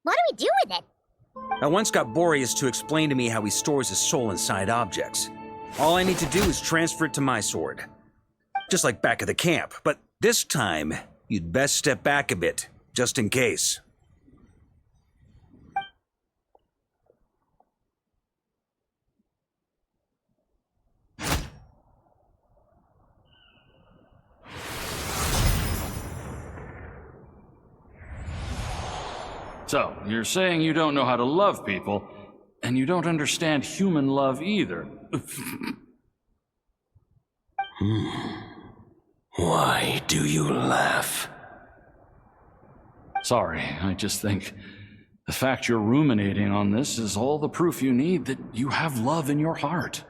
What do we do with it? I once got Boreas to explain to me how he stores his soul inside objects. All I need to do is transfer it to my sword. Just like back at the camp, but this time, you'd best step back a bit, just in case. So, you're saying you don't know how to love people, and you don't understand human love either. Why do you laugh? Sorry, I just think the fact you're ruminating on this is all the proof you need that you have love in your heart.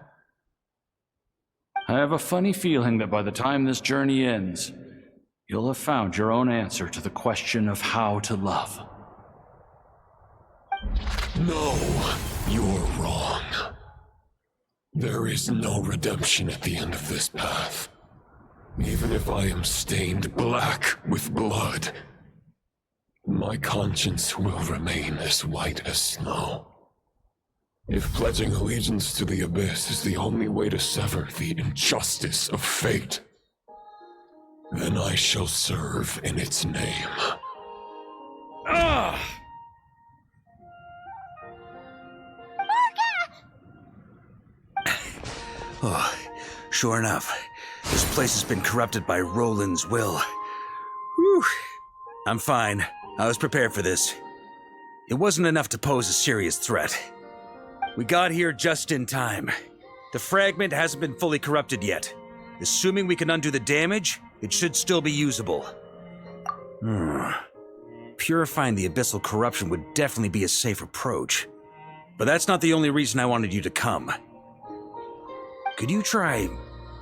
I have a funny feeling that by the time this journey ends, you'll have found your own answer to the question of how to love. No, you're wrong. There is no redemption at the end of this path. Even if I am stained black with blood, my conscience will remain as white as snow. If pledging allegiance to the Abyss is the only way to sever the injustice of fate, then I shall serve in its name. Ugh! Oh, sure enough, this place has been corrupted by Roland's will. Whew. I'm fine. I was prepared for this. It wasn't enough to pose a serious threat. We got here just in time. The fragment hasn't been fully corrupted yet. Assuming we can undo the damage, it should still be usable. Purifying the abyssal corruption would definitely be a safe approach. But that's not the only reason I wanted you to come. Could you try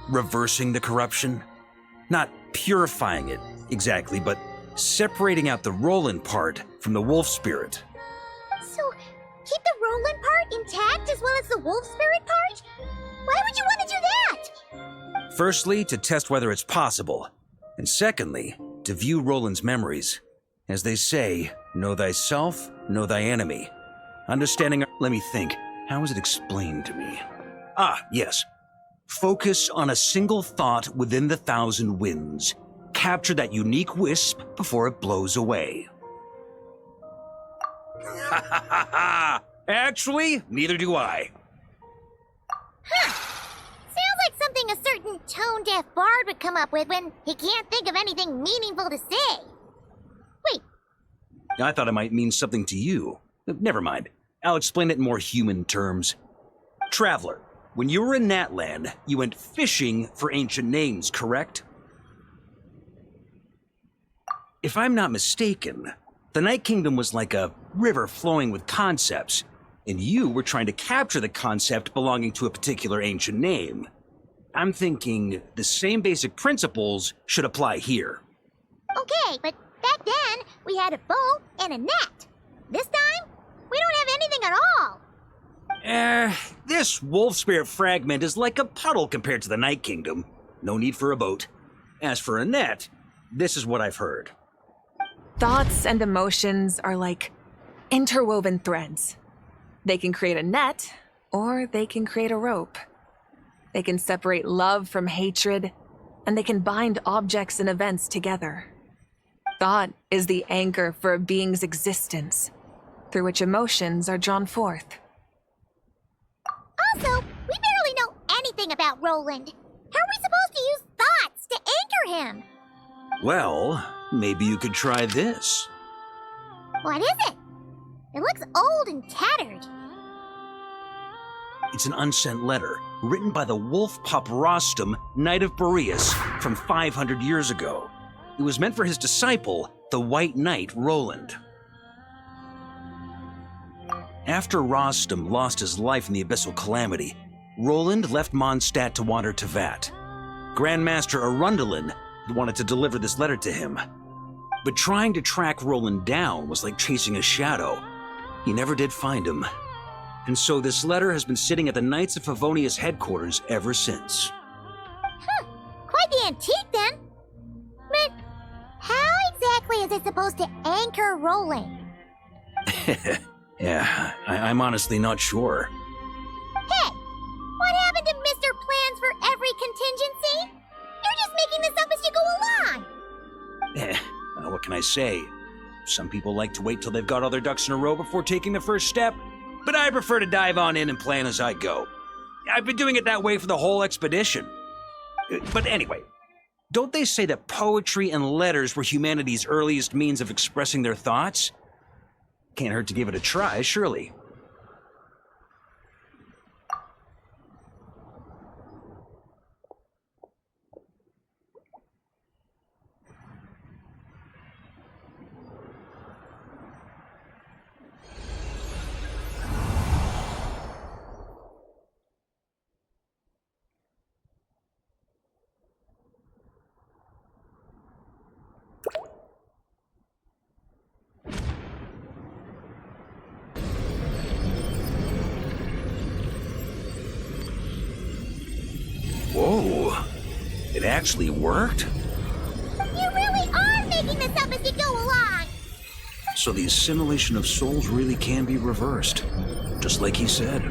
reversing the corruption? Not purifying it, exactly, but separating out the Roland part from the wolf spirit. So, keep the Roland part intact as well as the wolf spirit part? Why would you want to do that? Firstly, to test whether it's possible. And secondly, to view Roland's memories. As they say, know thyself, know thy enemy. Understanding... Let me think. How was it explained to me? Ah, yes. Focus on a single thought within the 1,000 winds. Capture that unique wisp before it blows away. Ha ha ha ha! Actually, neither do I. Sounds like something a certain tone-deaf bard would come up with when he can't think of anything meaningful to say. Wait. I thought it might mean something to you. Never mind. I'll explain it in more human terms. Traveler, when you were in Natland, you went fishing for ancient names, correct? If I'm not mistaken, the Night Kingdom was like a river flowing with concepts, and you were trying to capture the concept belonging to a particular ancient name. I'm thinking the same basic principles should apply here. Okay, but back then, we had a bow and a net. This time, we don't have anything at all. This wolf spirit fragment is like a puddle compared to the Night Kingdom. No need for a boat. As for a net, this is what I've heard. Thoughts and emotions are like interwoven threads. They can create a net, or they can create a rope. They can separate love from hatred, and they can bind objects and events together. Thought is the anchor for a being's existence, through which emotions are drawn forth. Also, we barely know anything about Roland. How are we supposed to use thoughts to anchor him? Well, maybe you could try this. What is it? It looks old and tattered. It's an unsent letter, written by the wolf pup Rostam, Knight of Boreas, from 500 years ago. It was meant for his disciple, the White Knight Roland. After Rostam lost his life in the Abyssal Calamity, Roland left Mondstadt to wander to Vat. Grandmaster Arundelen wanted to deliver this letter to him. But trying to track Roland down was like chasing a shadow. He never did find him. And so this letter has been sitting at the Knights of Favonius headquarters ever since. Quite the antique then. But how exactly is it supposed to anchor Roland? Yeah, I'm honestly not sure. Hey, what happened to Mr. Plans for every contingency? You're just making this up as you go along. What can I say? Some people like to wait till they've got all their ducks in a row before taking the first step, but I prefer to dive on in and plan as I go. I've been doing it that way for the whole expedition. But anyway, don't they say that poetry and letters were humanity's earliest means of expressing their thoughts? Can't hurt to give it a try, surely. Whoa, it actually worked? You really are making this up as you go along! So the assimilation of souls really can be reversed, just like he said.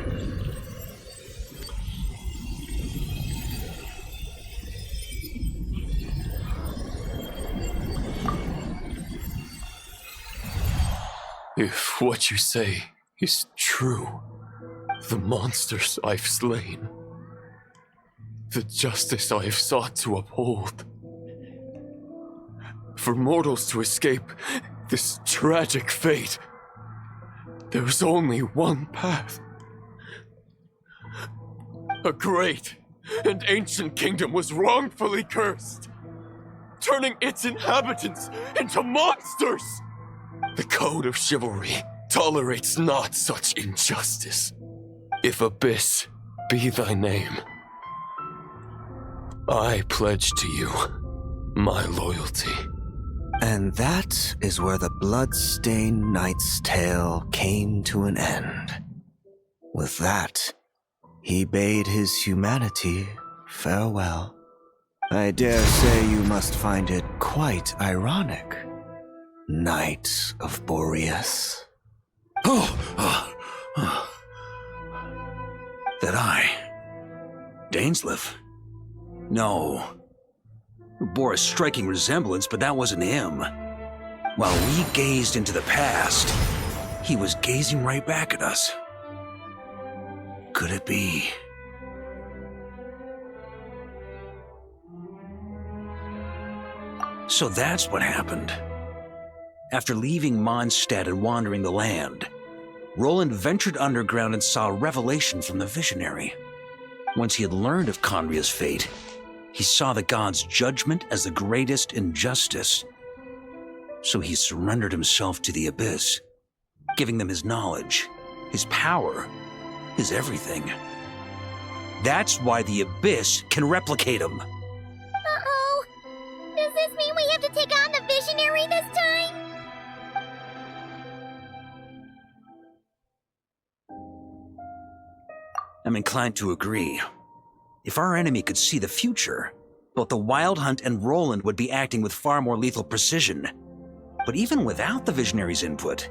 If what you say is true, the monsters I've slain, the justice I have sought to uphold, for mortals to escape this tragic fate, There's only one path. A great and ancient kingdom was wrongfully cursed, turning its inhabitants into monsters. The code of chivalry tolerates not such injustice. If Abyss be thy name, I pledge to you my loyalty. And that is where the blood-stained knight's tale came to an end. With that, he bade his humanity farewell. I dare say you must find it quite ironic, Knight of Boreas. That I? Dainsleif? No. It bore a striking resemblance, but that wasn't him. While we gazed into the past, he was gazing right back at us. Could it be? So that's what happened. After leaving Mondstadt and wandering the land, Roland ventured underground and saw a revelation from the visionary. Once he had learned of Conria's fate, he saw the gods' judgment as the greatest injustice. So he surrendered himself to the Abyss, giving them his knowledge, his power, his everything. That's why the Abyss can replicate him. Uh-oh. Does this mean we have to take on the visionary this time? I'm inclined to agree. If our enemy could see the future, both the Wild Hunt and Roland would be acting with far more lethal precision. But even without the Visionary's input,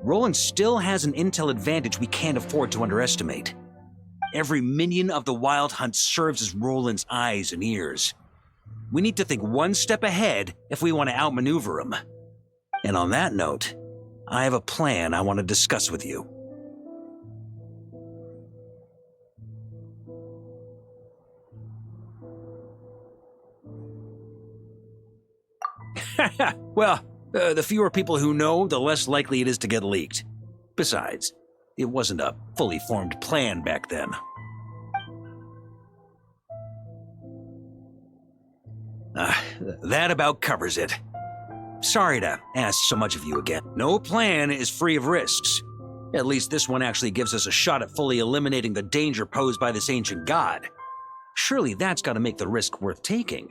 Roland still has an intel advantage we can't afford to underestimate. Every minion of the Wild Hunt serves as Roland's eyes and ears. We need to think one step ahead if we want to outmaneuver him. And on that note, I have a plan I want to discuss with you. Well, the fewer people who know, the less likely it is to get leaked. Besides, it wasn't a fully formed plan back then. That about covers it. Sorry to ask so much of you again. No plan is free of risks. At least this one actually gives us a shot at fully eliminating the danger posed by this ancient god. Surely that's got to make the risk worth taking.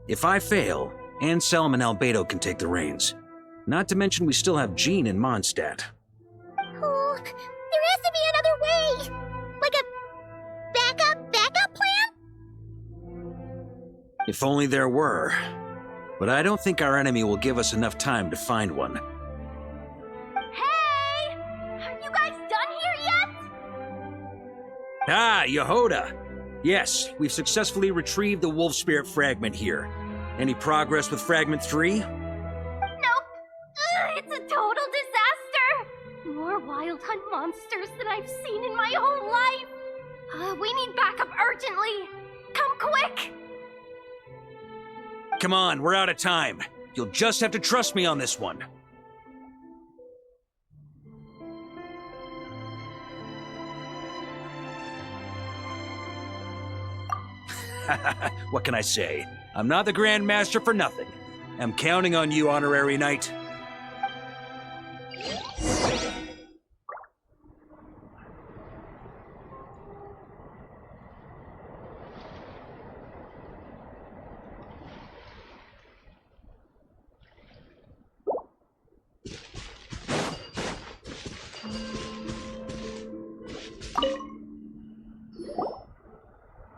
If I fail, Anselm and Albedo can take the reins. Not to mention we still have Jean in Mondstadt. Oh, there has to be another way! Like a backup plan? If only there were. But I don't think our enemy will give us enough time to find one. Hey! Are you guys done here yet? Ah, Yehoda! Yes, we've successfully retrieved the Wolf Spirit fragment here. Any progress with Fragment 3? Nope. It's a total disaster. More Wild Hunt monsters than I've seen in my whole life. We need backup urgently. Come quick. Come on, we're out of time. You'll just have to trust me on this one. What can I say? I'm not the Grand Master for nothing. I'm counting on you, Honorary Knight.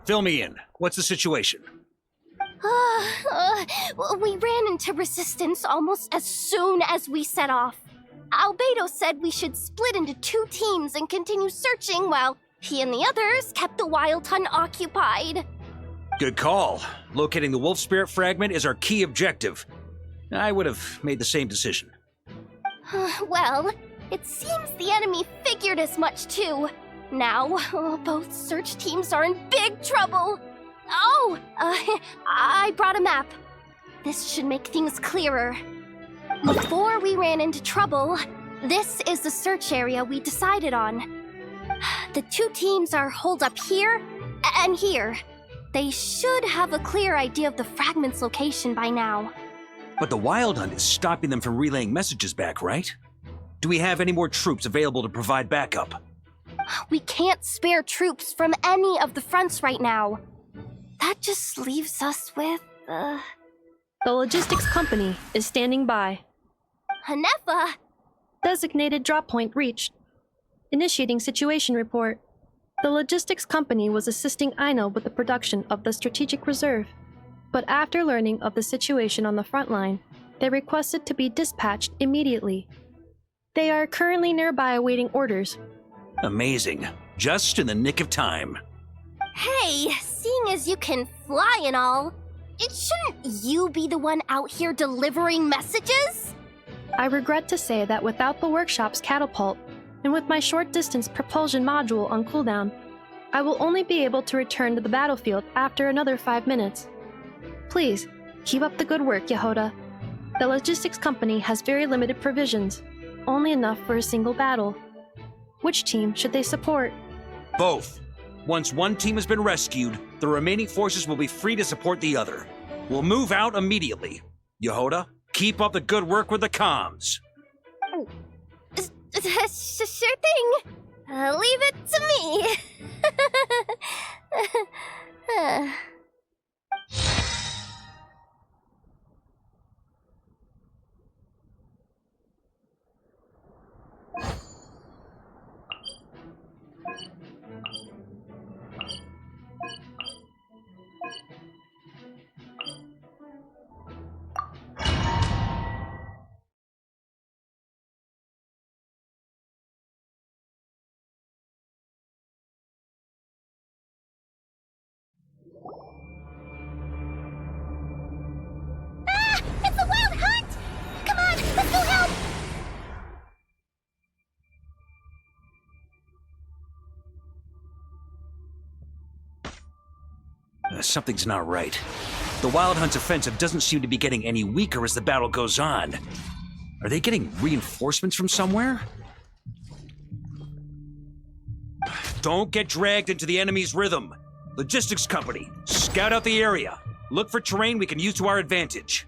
Fill me in. What's the situation? We ran into resistance almost as soon as we set off. Albedo said we should split into 2 teams and continue searching while he and the others kept the Wild Hunt occupied. Good call. Locating the Wolf Spirit fragment is our key objective. I would have made the same decision. Well, it seems the enemy figured as much too. Now, both search teams are in big trouble. Oh, I brought a map. This should make things clearer. Before we ran into trouble, this is the search area we decided on. The two teams are holed up here and here. They should have a clear idea of the fragment's location by now. But the Wild Hunt is stopping them from relaying messages back, right? Do we have any more troops available to provide backup? We can't spare troops from any of the fronts right now. That just leaves us with, The logistics company is standing by. Hanefa! Designated drop point reached. Initiating situation report. The logistics company was assisting Aino with the production of the strategic reserve. But after learning of the situation on the front line, they requested to be dispatched immediately. They are currently nearby awaiting orders. Amazing. Just in the nick of time. Hey, seeing as you can fly and all, shouldn't you be the one out here delivering messages? I regret to say that without the workshop's catapult, and with my short-distance propulsion module on cooldown, I will only be able to return to the battlefield after another 5 minutes. Please, keep up the good work, Yehoda. The logistics company has very limited provisions, only enough for a single battle. Which team should they support? Both. Once one team has been rescued, the remaining forces will be free to support the other. We'll move out immediately. Yehoda, keep up the good work with the comms. Sure thing. Leave it to me. It's the Wild Hunt! Come on, let's go help! Something's not right. The Wild Hunt's offensive doesn't seem to be getting any weaker as the battle goes on. Are they getting reinforcements from somewhere? Don't get dragged into the enemy's rhythm. Logistics company, scout out the area. Look for terrain we can use to our advantage.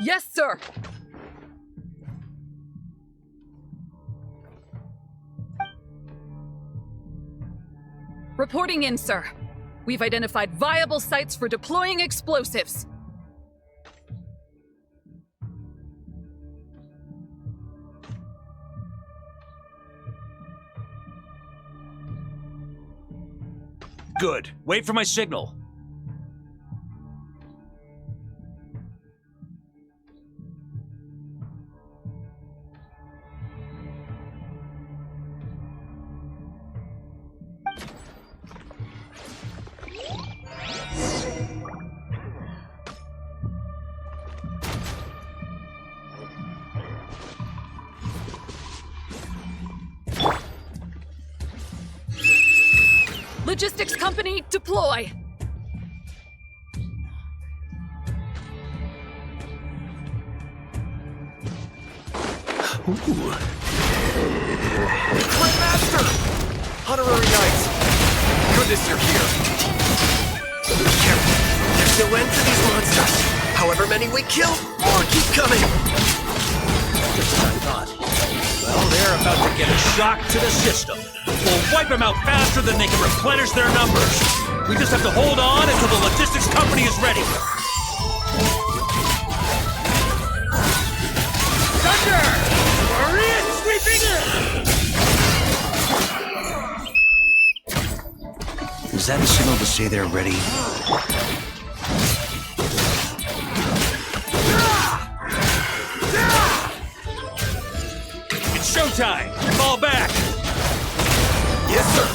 Yes, sir. Reporting in, sir. We've identified viable sites for deploying explosives. Good. Wait for my signal. Logistics company, deploy! Grandmaster! Honorary Knights! Goodness you're here! Careful! There's no end to these monsters! However many we kill, more keep coming! Just as I thought. Well, they're about to get a shock to the system. We'll wipe them out faster than they can replenish their numbers. We just have to hold on until the logistics company is ready. Thunder! We're in! Sweeping in! Is that a signal to say they're ready? It's showtime! Fall back! Yes, sir!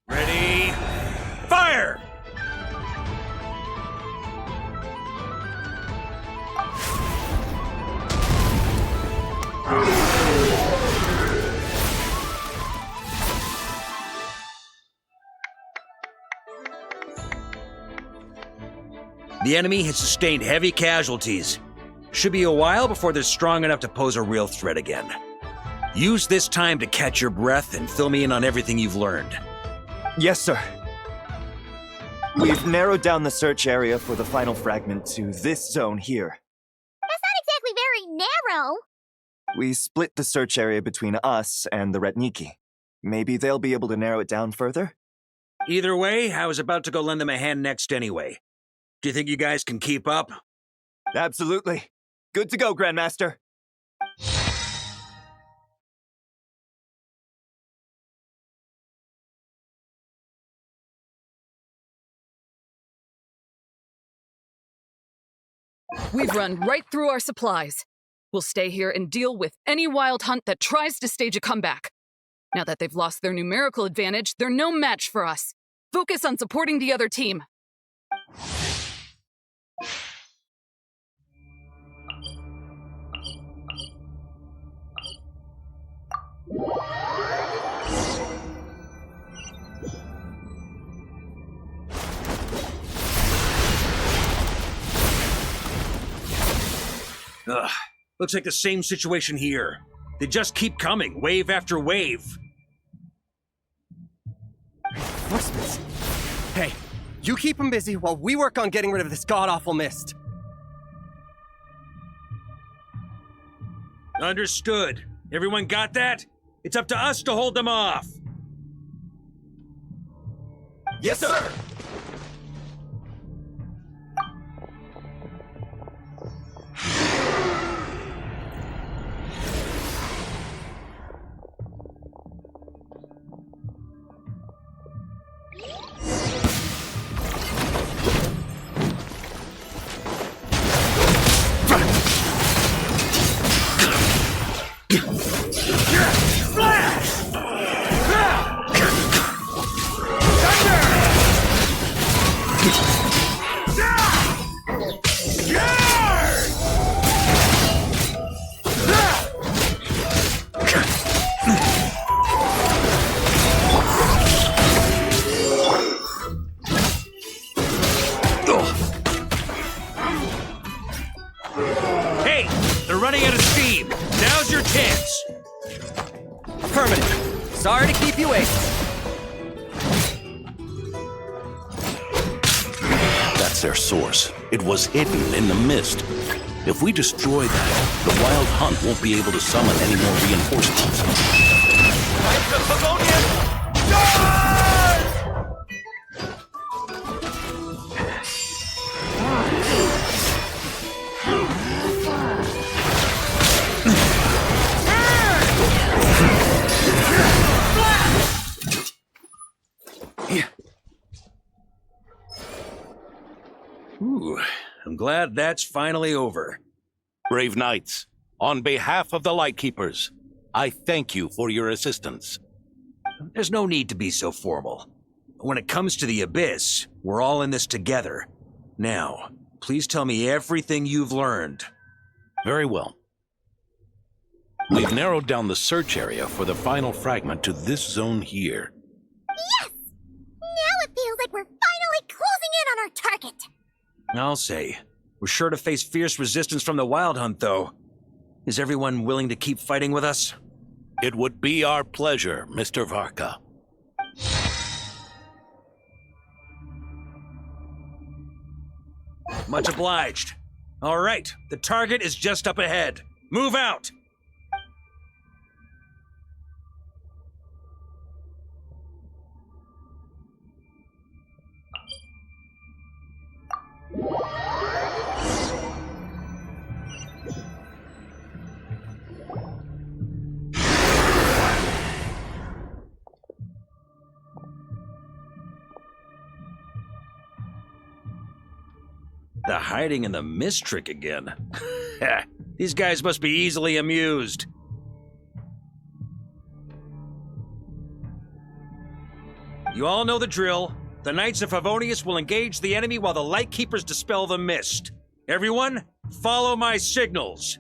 Ready? Fire! The enemy has sustained heavy casualties. Should be a while before they're strong enough to pose a real threat again. Use this time to catch your breath and fill me in on everything you've learned. Yes, sir. We've narrowed down the search area for the final fragment to this zone here. That's not exactly very narrow. We split the search area between us and the Retniki. Maybe they'll be able to narrow it down further? Either way, I was about to go lend them a hand next anyway. Do you think you guys can keep up? Absolutely. Good to go, Grandmaster. We've run right through our supplies. We'll stay here and deal with any wild hunt that tries to stage a comeback. Now that they've lost their numerical advantage, they're no match for us. Focus on supporting the other team. Ugh. Looks like the same situation here. They just keep coming, wave after wave. Reinforcements. Hey, you keep them busy while we work on getting rid of this god-awful mist. Understood. Everyone got that? It's up to us to hold them off. Yes, sir! Hey, they're running out of steam. Now's your chance. Affirmative. Sorry to keep you waiting. That's their source. It was hidden in the mist. If we destroy that, the Wild Hunt won't be able to summon any more reinforcements. Ooh, I'm glad that's finally over. Brave knights, on behalf of the Lightkeepers, I thank you for your assistance. There's no need to be so formal. When it comes to the Abyss, we're all in this together. Now, please tell me everything you've learned. Very well. We've narrowed down the search area for the final fragment to this zone here. Yes! Now it feels like we're finally closing in on our target. I'll say. We're sure to face fierce resistance from the Wild Hunt, though. Is everyone willing to keep fighting with us? It would be our pleasure, Mr. Varka. Much obliged. All right, the target is just up ahead. Move out! The hiding in the mist trick again. These guys must be easily amused. You all know the drill. The Knights of Favonius will engage the enemy while the Lightkeepers dispel the mist. Everyone, follow my signals.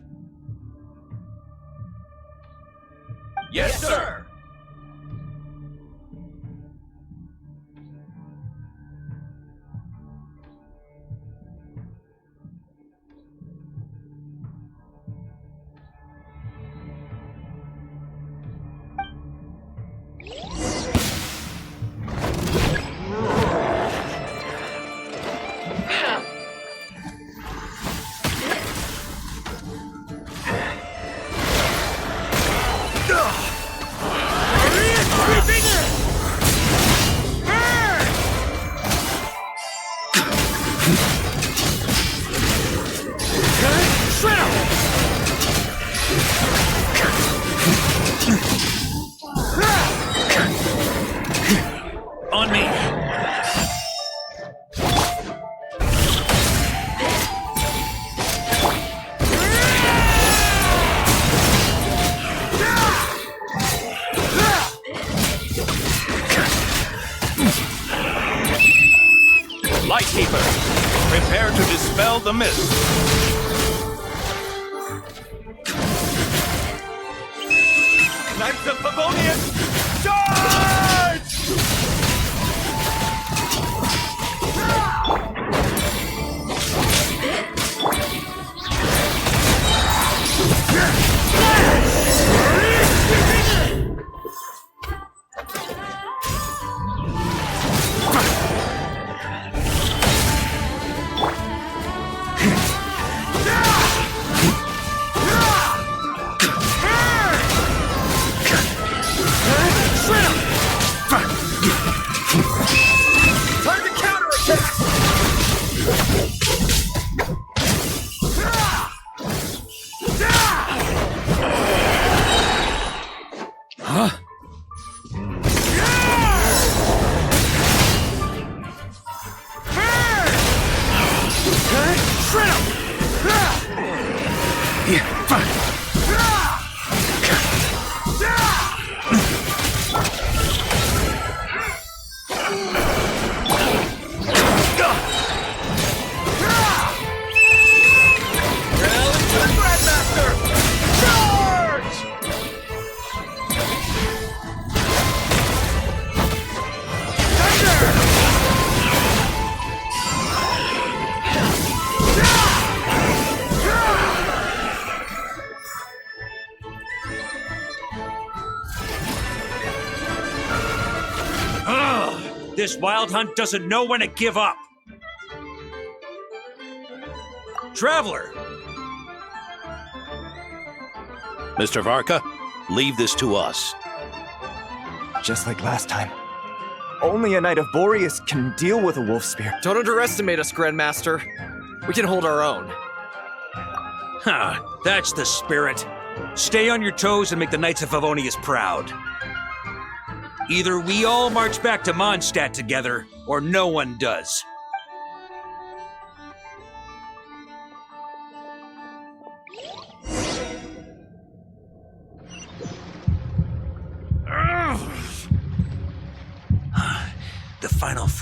Yes, sir! On me! Lightkeeper, prepare to dispel the mist. Knights of Favonius, charge! This Wild Hunt doesn't know when to give up. Traveler! Mr. Varka, leave this to us. Just like last time. Only a Knight of Boreas can deal with a wolf spear. Don't underestimate us, Grandmaster. We can hold our own. Huh, that's the spirit. Stay on your toes and make the Knights of Favonius proud. Either we all march back to Mondstadt together, or no one does.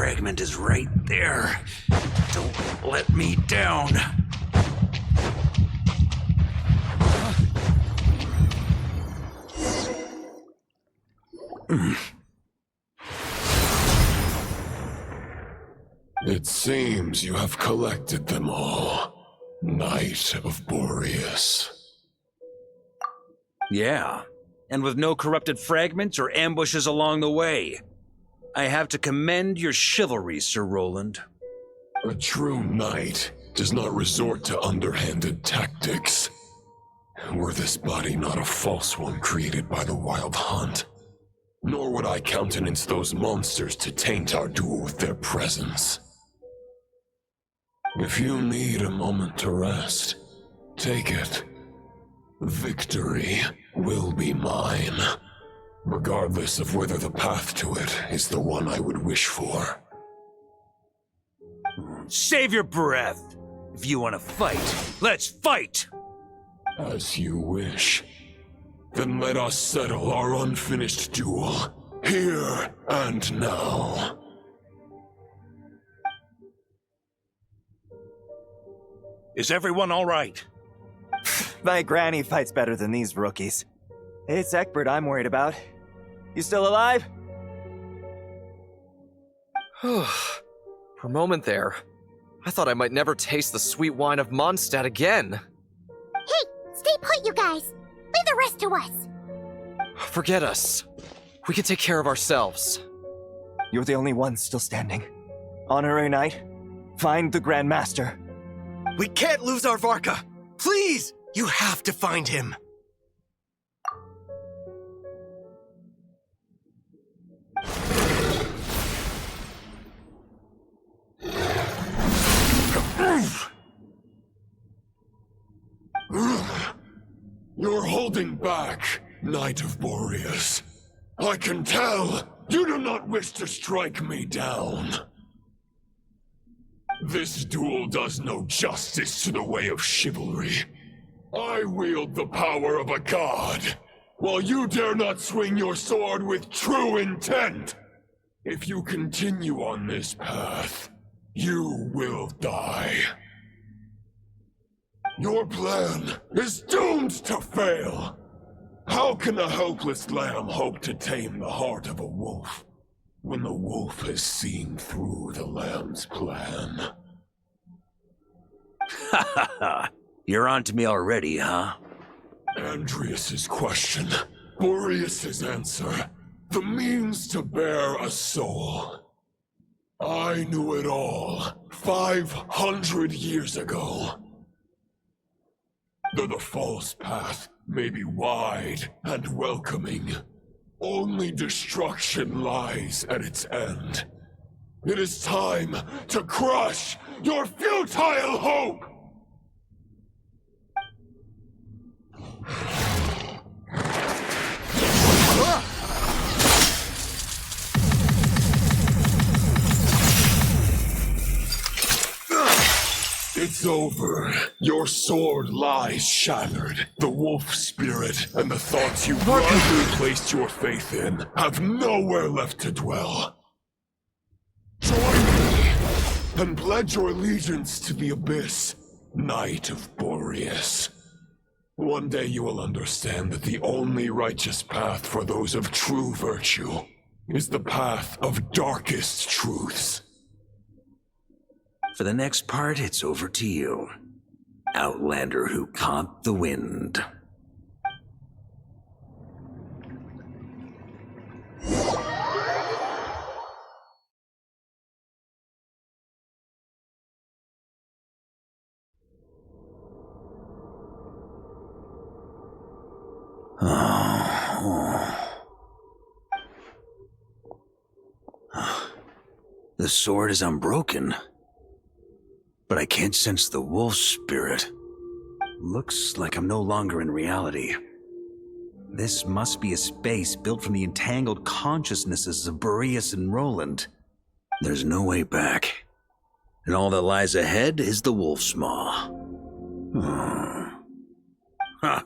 fragment is right there. Don't let me down. It seems you have collected them all, Knight of Boreas. Yeah, and with no corrupted fragments or ambushes along the way. I have to commend your chivalry, Sir Roland. A true knight does not resort to underhanded tactics. Were this body not a false one created by the Wild Hunt, nor would I countenance those monsters to taint our duel with their presence. If you need a moment to rest, take it. Victory will be mine, regardless of whether the path to it is the one I would wish for. Save your breath! If you want to fight, let's fight! As you wish. Then let us settle our unfinished duel, here and now. Is everyone all right? My granny fights better than these rookies. It's Egbert I'm worried about. You still alive? For a moment there, I thought I might never taste the sweet wine of Mondstadt again. Hey, stay put, you guys. Leave the rest to us. Forget us. We can take care of ourselves. You're the only one still standing. Honorary Knight, find the Grand Master. We can't lose our Varka! Please! You have to find him! You're holding back, Knight of Boreas. I can tell you do not wish to strike me down. This duel does no justice to the way of chivalry. I wield the power of a god, while you dare not swing your sword with true intent. If you continue on this path, you will die. Your plan is doomed to fail. How can a helpless lamb hope to tame the heart of a wolf, when the wolf has seen through the lamb's plan? Ha ha ha! You're on to me already, huh? Andreas's question, Boreas's answer, the means to bear a soul. I knew it all 500 years ago. Though the false path may be wide and welcoming, only destruction lies at its end. It is time to crush your futile hope! It's over. Your sword lies shattered. The wolf spirit and the thoughts you blindly placed your faith in have nowhere left to dwell. Join me and pledge your allegiance to the abyss, Knight of Boreas. One day you will understand that the only righteous path for those of true virtue is the path of darkest truths. For the next part, it's over to you. Outlander who caught the wind. The sword is unbroken, but I can't sense the wolf spirit. Looks like I'm no longer in reality. This must be a space built from the entangled consciousnesses of Boreas and Roland. There's no way back, and all that lies ahead is the wolf's maw. Huh.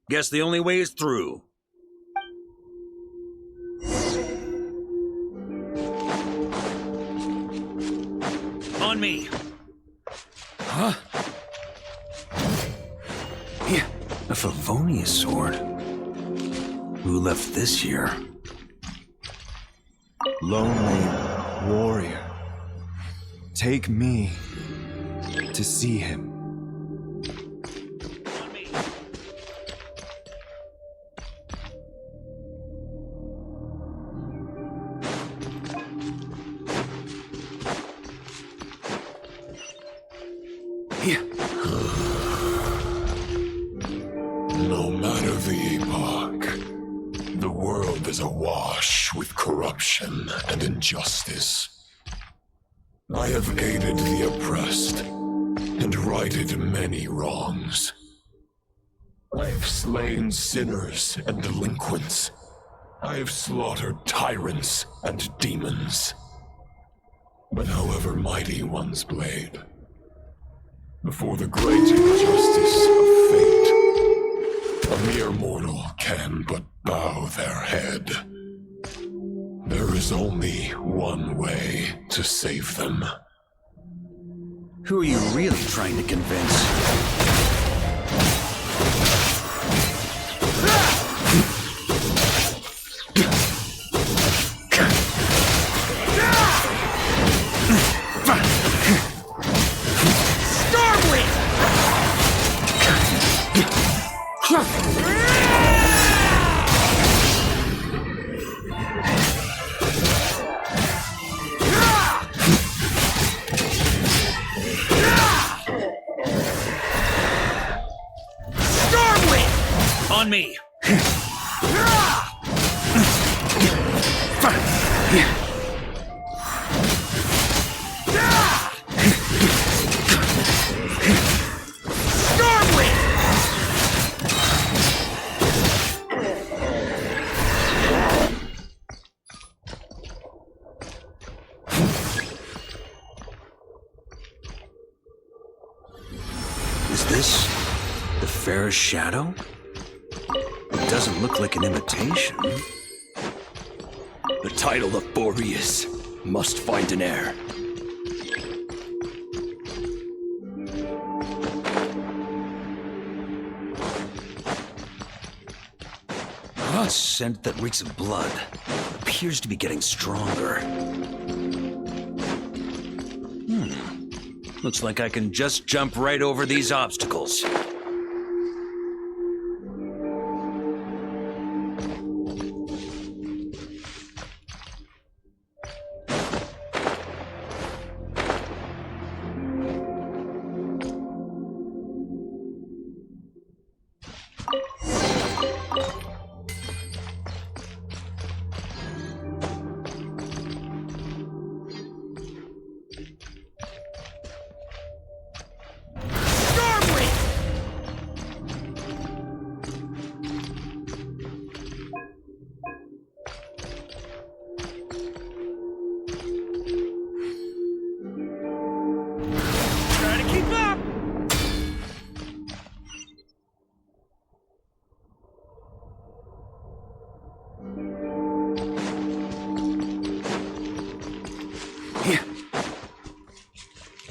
Guess the only way is through. On me. Huh? Yeah, a Favonius sword. Who left this here? Lonely warrior. Take me to see him. No matter the epoch, the world is awash with corruption and injustice. I have aided the oppressed and righted many wrongs. I have slain sinners and delinquents. I have slaughtered tyrants and demons. But however mighty one's blade, before the great injustice of fate, a mere mortal can but bow their head. There is only one way to save them. Who are you really trying to convince? On me! Is this the fairest shadow? It doesn't look like an imitation. The title of Boreas must find an heir. A scent that reeks of blood appears to be getting stronger. Looks like I can just jump right over these obstacles.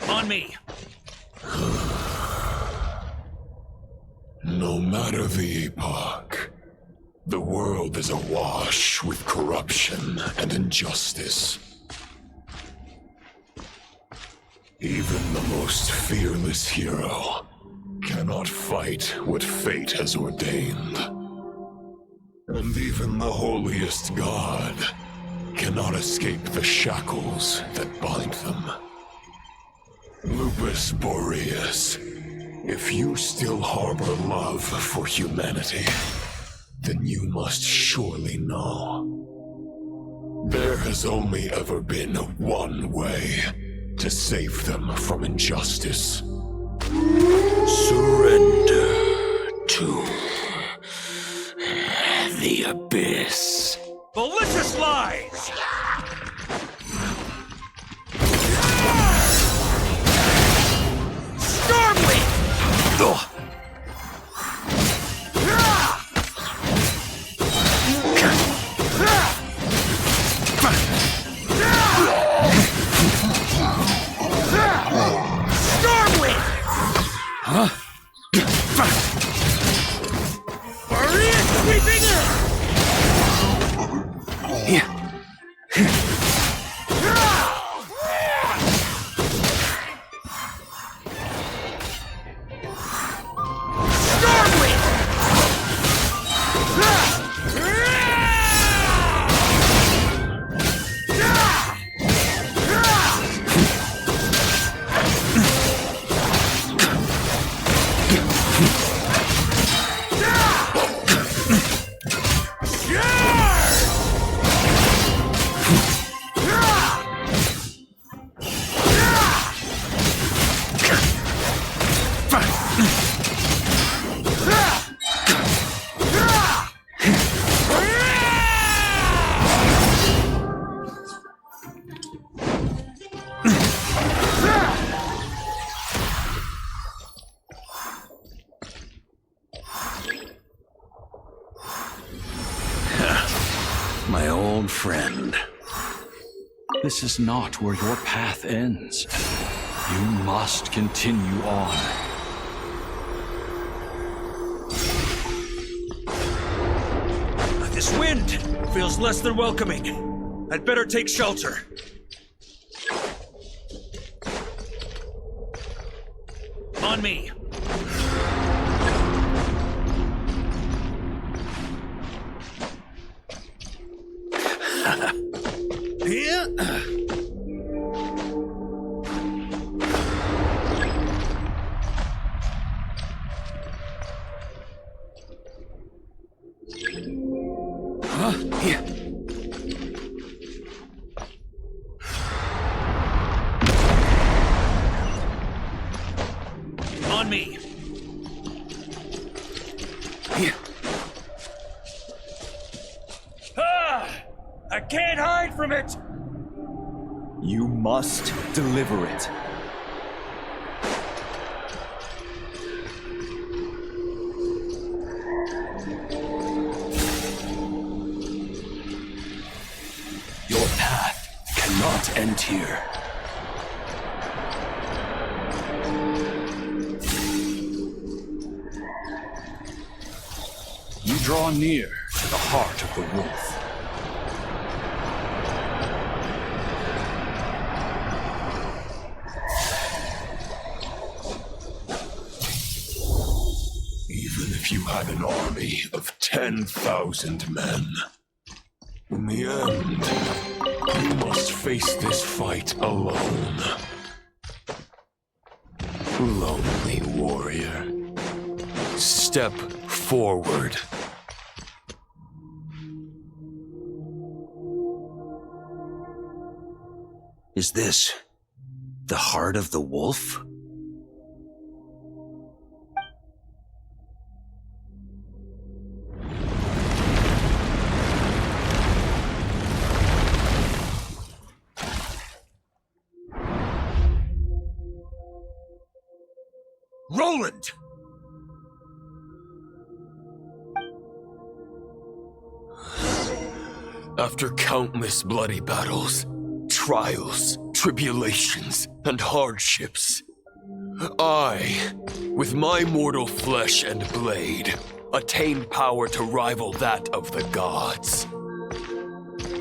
On me! No matter the epoch, the world is awash with corruption and injustice. Even the most fearless hero cannot fight what fate has ordained. And even the holiest god cannot escape the shackles that bind them. Lupus Boreas, if you still harbor love for humanity, then you must surely know. There has only ever been one way to save them from injustice. Surrender to the abyss. Malicious lies! Stormwind! My old friend. This is not where your path ends. You must continue on. This wind feels less than welcoming. I'd better take shelter. On me. Yeah. Here. On me. Here. I can't hide from it! You must deliver it. Your path cannot end here. You draw near to the heart of the wolf. Even if you had an army of 10,000 men, in the end, you must face this fight alone. Lonely warrior. Step forward. Is this the heart of the wolf? Roland! After countless bloody battles, trials, tribulations, and hardships, I, with my mortal flesh and blade, attained power to rival that of the gods.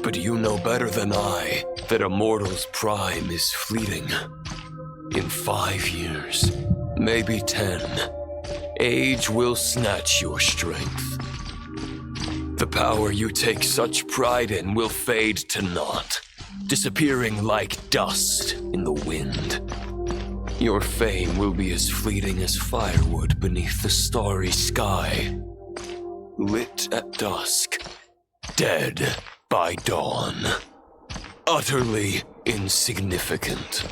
But you know better than I that a mortal's prime is fleeting. In 5 years, maybe 10, age will snatch your strength. The power you take such pride in will fade to naught, disappearing like dust in the wind. Your fame will be as fleeting as firewood beneath the starry sky, lit at dusk, dead by dawn, utterly insignificant.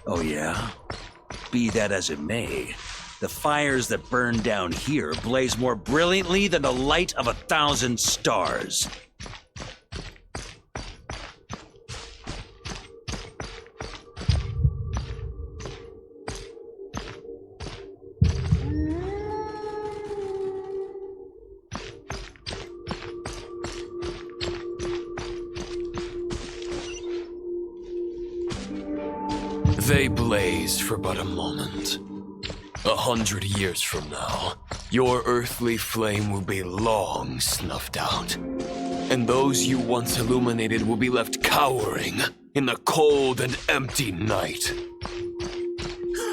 Oh yeah? Be that as it may, the fires that burn down here blaze more brilliantly than the light of 1,000 stars. They blaze for but a moment. 100 years from now, your earthly flame will be long snuffed out, and those you once illuminated will be left cowering in the cold and empty night.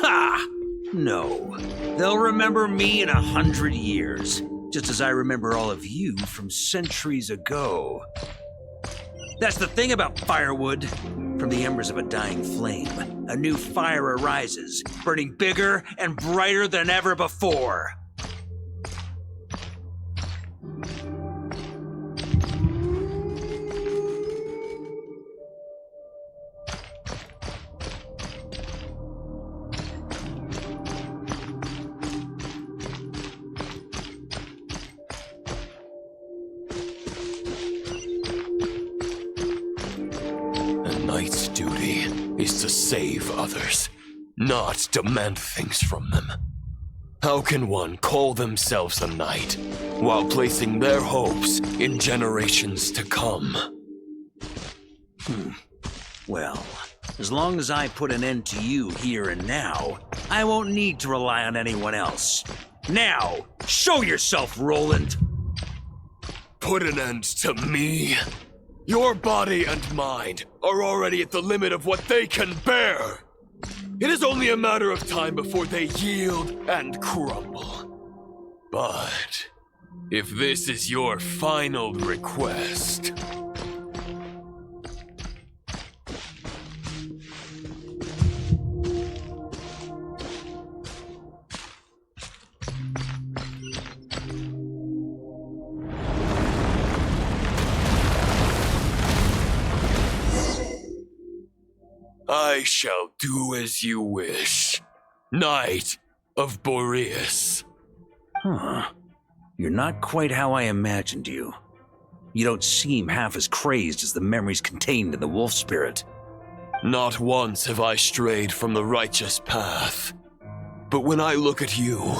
Ha! No. They'll remember me in 100 years, just as I remember all of you from centuries ago. That's the thing about firewood. From the embers of a dying flame, a new fire arises, burning bigger and brighter than ever before. is to save others, not demand things from them. How can one call themselves a knight while placing their hopes in generations to come? Well, as long as I put an end to you here and now, I won't need to rely on anyone else. Now, show yourself, Roland! Put an end to me? Your body and mind are already at the limit of what they can bear. It is only a matter of time before they yield and crumble. But if this is your final request... I shall do as you wish, Knight of Boreas. Huh. You're not quite how I imagined you. You don't seem half as crazed as the memories contained in the wolf spirit. Not once have I strayed from the righteous path. But when I look at you,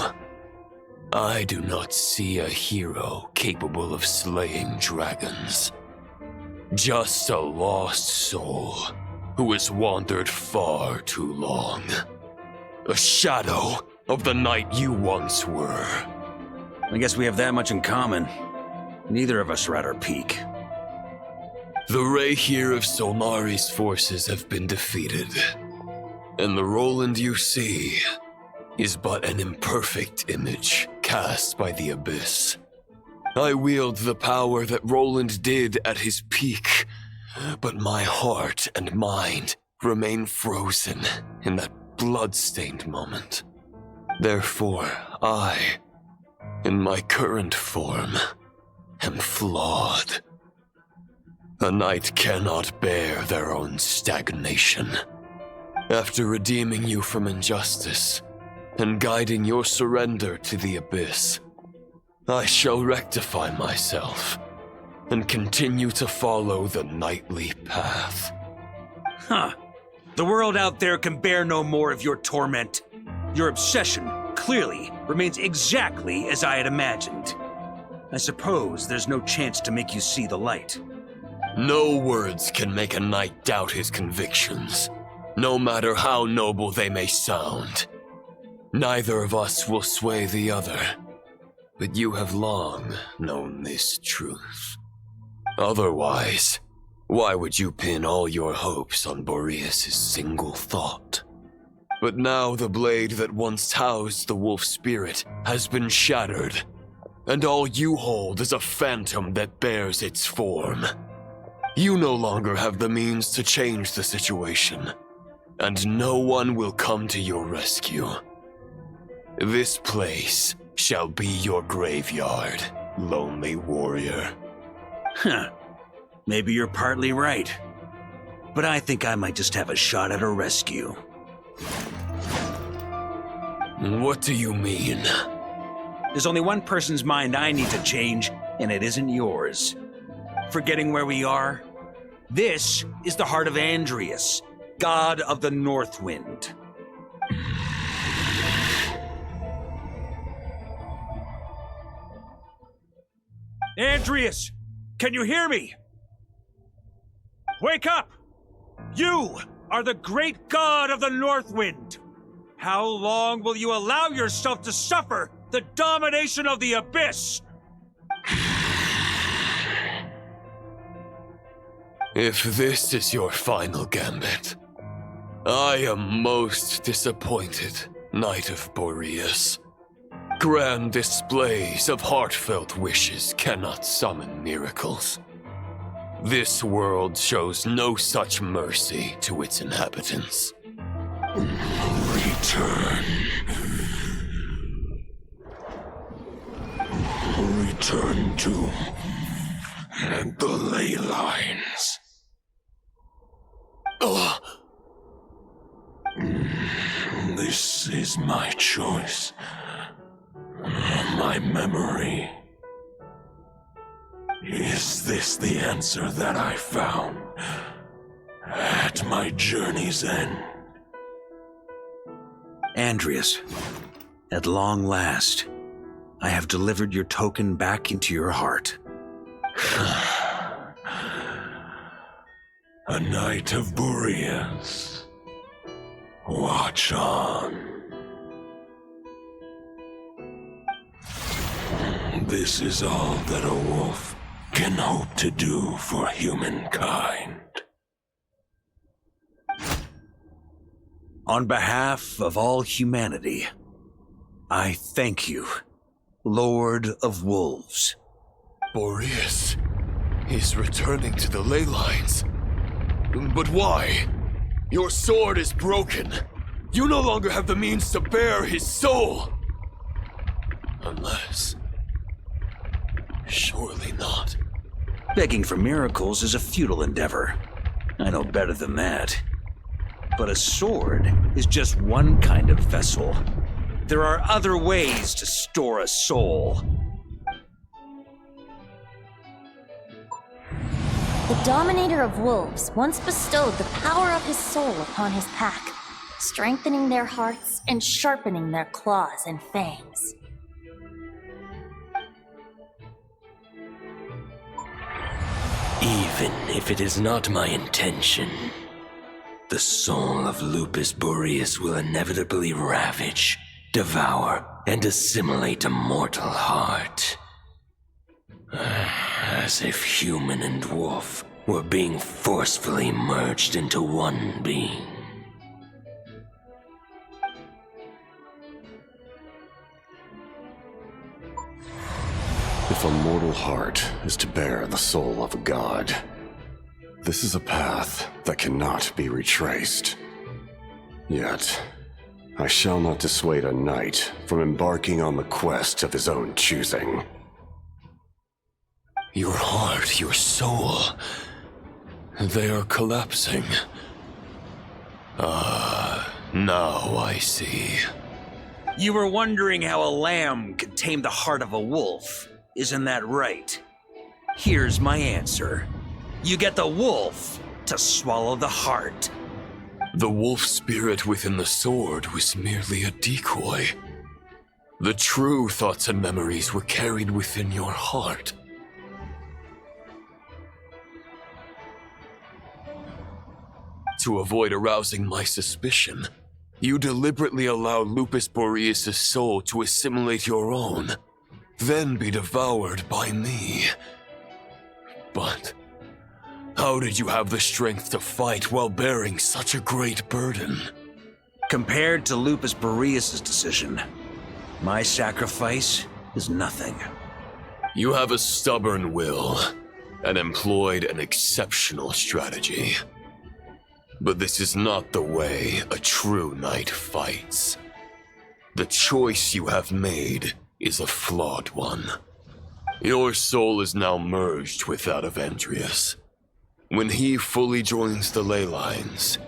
I do not see a hero capable of slaying dragons. Just a lost soul who has wandered far too long. A shadow of the knight you once were. I guess we have that much in common. Neither of us are at our peak. The ray here of Solnari's forces have been defeated, and the Roland you see is but an imperfect image cast by the abyss. I wield the power that Roland did at his peak, but my heart and mind remain frozen in that blood-stained moment. Therefore, I, in my current form, am flawed. A knight cannot bear their own stagnation. After redeeming you from injustice and guiding your surrender to the abyss, I shall rectify myself and continue to follow the knightly path. Huh. The world out there can bear no more of your torment. Your obsession, clearly, remains exactly as I had imagined. I suppose there's no chance to make you see the light. No words can make a knight doubt his convictions, no matter how noble they may sound. Neither of us will sway the other, but you have long known this truth. Otherwise, why would you pin all your hopes on Boreas' single thought? But now the blade that once housed the wolf spirit has been shattered, and all you hold is a phantom that bears its form. You no longer have the means to change the situation, and no one will come to your rescue. This place shall be your graveyard, lonely warrior. Huh. Maybe you're partly right. But I think I might just have a shot at a rescue. What do you mean? There's only one person's mind I need to change, and it isn't yours. Forgetting where we are? This is the heart of Andrias, god of the North Wind. Andrias! Can you hear me? Wake up! You are the great god of the North Wind! How long will you allow yourself to suffer the domination of the Abyss? If this is your final gambit, I am most disappointed, Knight of Boreas. Grand displays of heartfelt wishes cannot summon miracles. This world shows no such mercy to its inhabitants. Return. Return to the ley lines. This is my choice. My memory. Is this the answer that I found at at my journey's end. Andreas, at long last, I have delivered your token back into your heart. A Knight of Boreas. Watch on. This is all that a wolf can hope to do for humankind. On behalf of all humanity, I thank you, Lord of Wolves. Boreas is returning to the ley lines. But why? Your sword is broken. You no longer have the means to bear his soul. Unless... surely not. Begging for miracles is a futile endeavor. I know better than that. But a sword is just one kind of vessel. There are other ways to store a soul. The Dominator of Wolves once bestowed the power of his soul upon his pack, strengthening their hearts and sharpening their claws and fangs. Even if it is not my intention, the soul of Lupus Boreas will inevitably ravage, devour, and assimilate a mortal heart. As if human and wolf were being forcefully merged into one being. If a mortal heart is to bear the soul of a god, this is a path that cannot be retraced. Yet, I shall not dissuade a knight from embarking on the quest of his own choosing. Your heart, your soul, they are collapsing. Now I see. You were wondering how a lamb could tame the heart of a wolf. Isn't that right? Here's my answer. You get the wolf to swallow the heart. The wolf spirit within the sword was merely a decoy. The true thoughts and memories were carried within your heart. To avoid arousing my suspicion, you deliberately allow Lupus Boreas' soul to assimilate your own, then be devoured by me. But how did you have the strength to fight while bearing such a great burden? Compared to Lupus Boreas' decision, my sacrifice is nothing. You have a stubborn will and employed an exceptional strategy. But this is not the way a true knight fights. The choice you have made is a flawed one. Your soul is now merged with that of Andreas. When he fully joins the ley lines,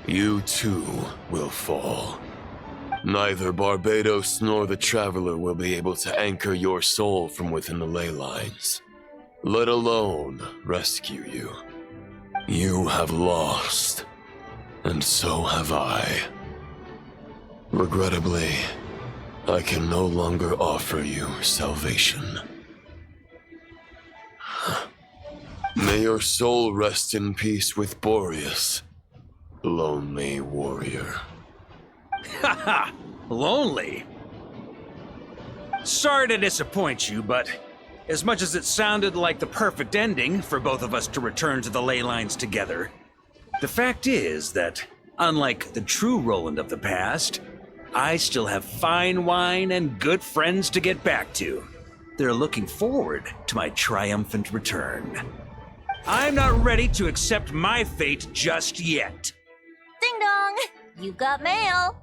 you too will fall. Neither Barbados nor the Traveler will be able to anchor your soul from within the ley lines, let alone rescue you. You have lost, and so have I. Regrettably, I can no longer offer you salvation. May your soul rest in peace with Boreas, lonely warrior. Haha, lonely? Sorry to disappoint you, but as much as it sounded like the perfect ending for both of us to return to the ley lines together, the fact is that, unlike the true Roland of the past, I still have fine wine and good friends to get back to. They're looking forward to my triumphant return. I'm not ready to accept my fate just yet. Ding dong! You got mail!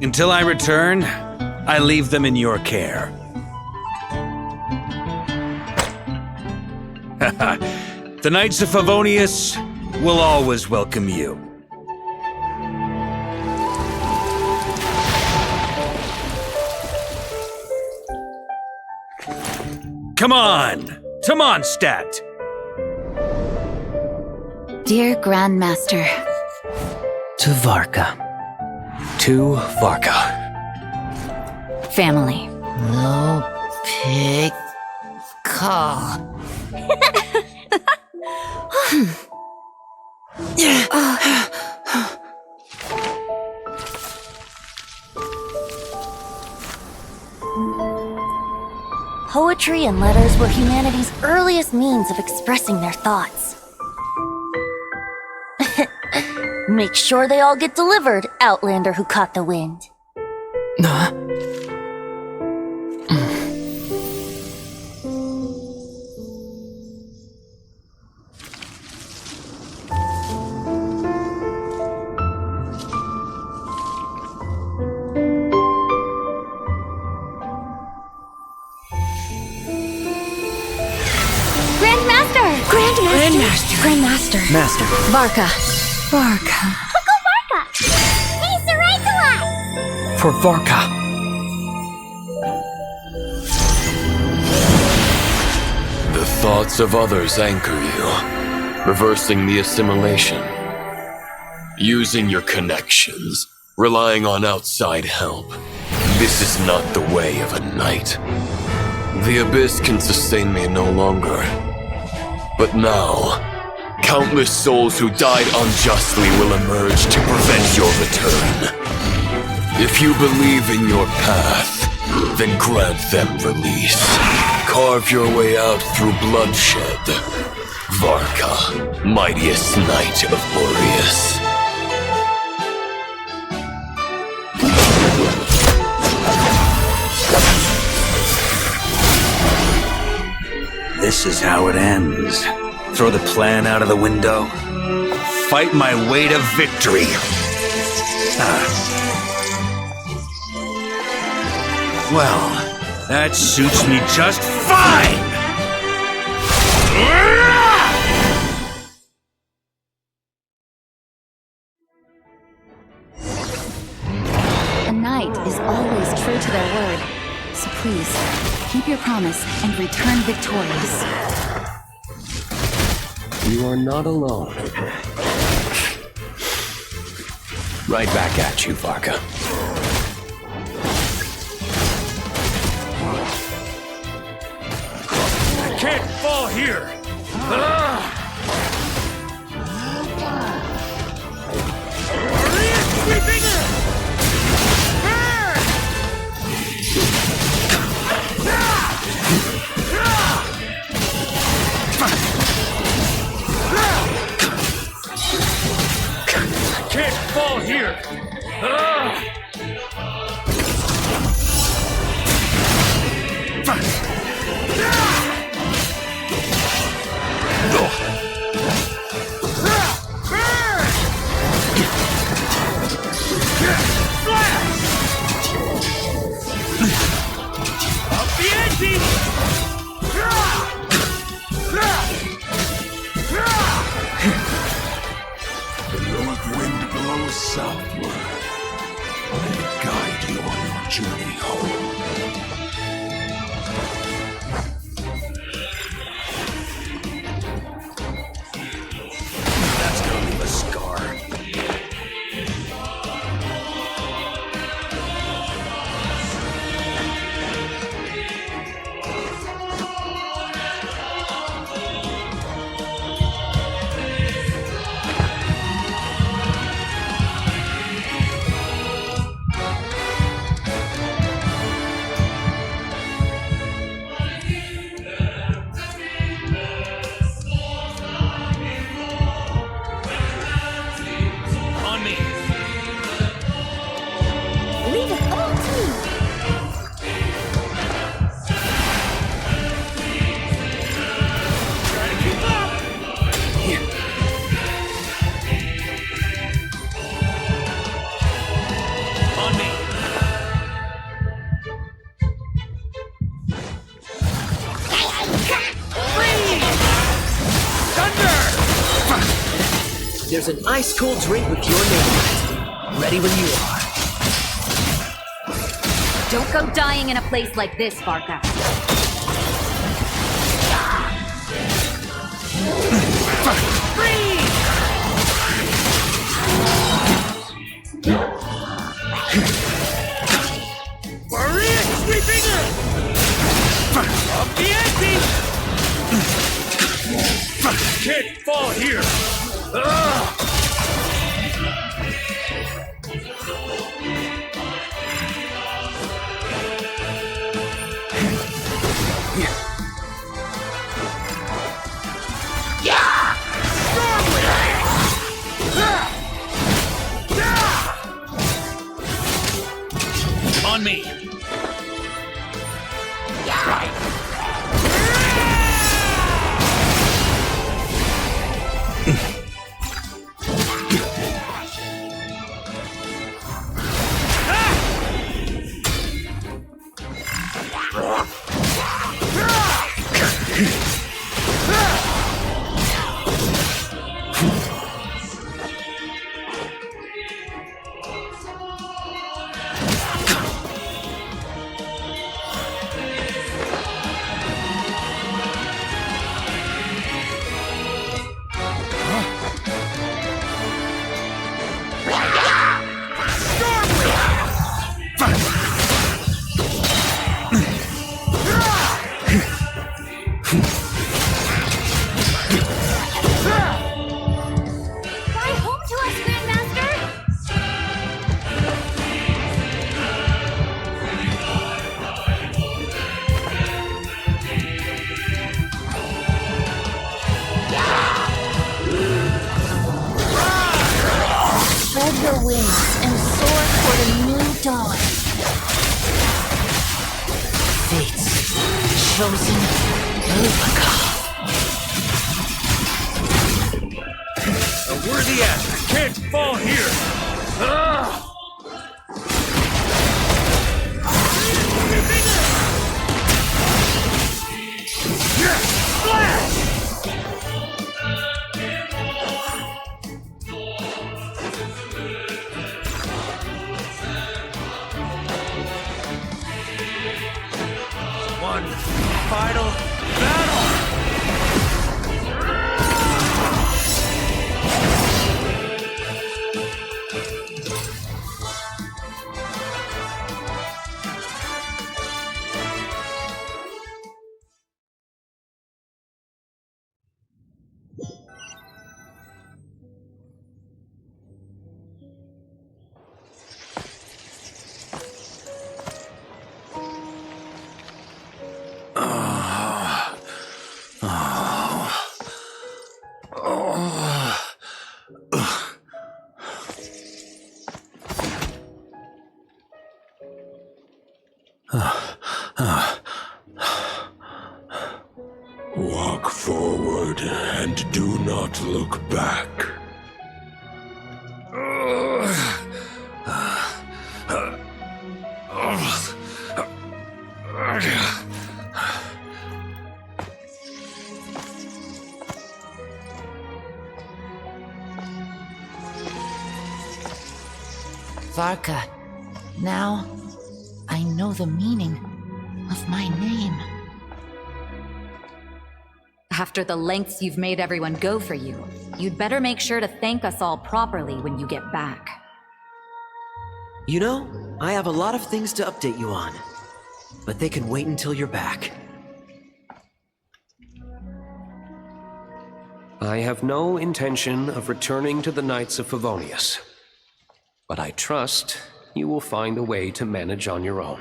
Until I return, I leave them in your care. The Knights of Favonius we'll always welcome you. Come on! To Mondstadt! Dear Grandmaster. To Varka. To Varka. Family. No pig call. Poetry and letters were humanity's earliest means of expressing their thoughts. Make sure they all get delivered, Outlander who caught the wind. Grandmaster. Master. Varka. Uncle Varka! He's the right to us! For Varka. The thoughts of others anchor you, reversing the assimilation. Using your connections, relying on outside help. This is not the way of a knight. The abyss can sustain me no longer. But now, countless souls who died unjustly will emerge to prevent your return. If you believe in your path, then grant them release. Carve your way out through bloodshed. Varka, mightiest knight of Boreas. This is how it ends. Throw the plan out of the window. Fight my way to victory. Well, that suits me just fine! A knight is always true to their word. So please, keep your promise and return victorious. You are not alone. Right back at you, Varka. I can't fall here! Can't fall here! Up the ante! The north wind blows southward. Let it guide you on your journey home. That's gonna leave a scar. Here's an ice-cold drink with your name on it. Ready when you are. Don't go dying in a place like this, Varka. Freeze! Warrior sweeping in! Up the ante! Can't fall here! On me! Your wings and soar toward a new dawn. Fate's chosen overcome. A worthy act can't fall here! Splash! One final battle! Walk forward and do not look back. Varka, now I know the meaning of my name. After the lengths you've made everyone go for you, you'd better make sure to thank us all properly when you get back. You know, I have a lot of things to update you on, but they can wait until you're back. I have no intention of returning to the Knights of Favonius, but I trust you will find a way to manage on your own.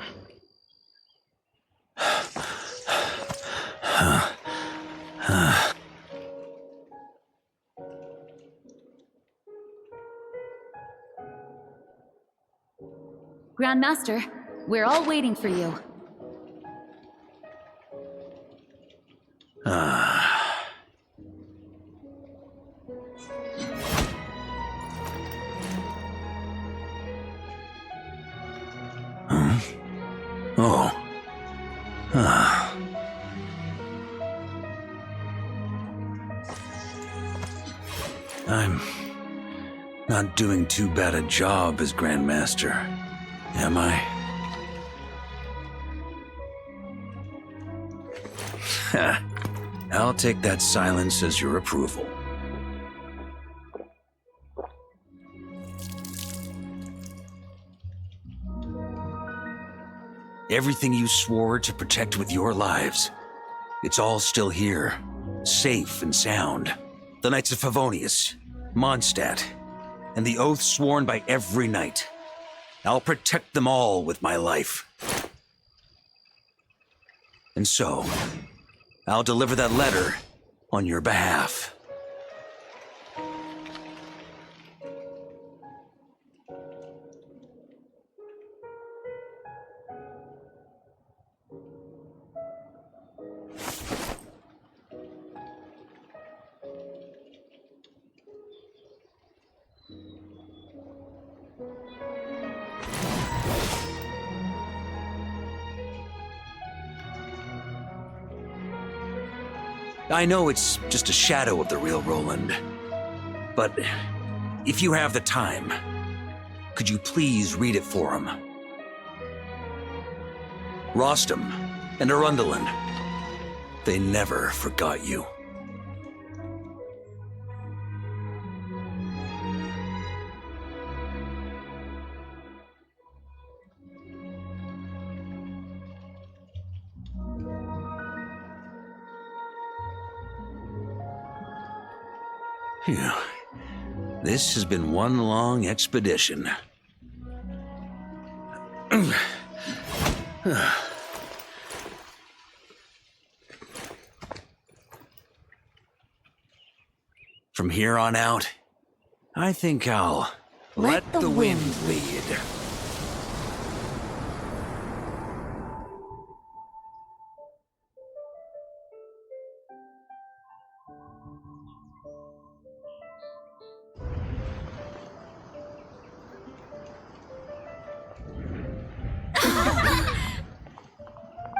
Grandmaster, we're all waiting for you. Oh. Not doing too bad a job as Grandmaster, am I? Ha. I'll take that silence as your approval. Everything you swore to protect with your lives, it's all still here, safe and sound. The Knights of Favonius, Mondstadt, and the oath sworn by every knight. I'll protect them all with my life. And so, I'll deliver that letter on your behalf. I know it's just a shadow of the real Roland, but if you have the time, could you please read it for him? Rostam and Arundelen, they never forgot you. Phew. This has been one long expedition. From here on out, I think I'll let the wind lead.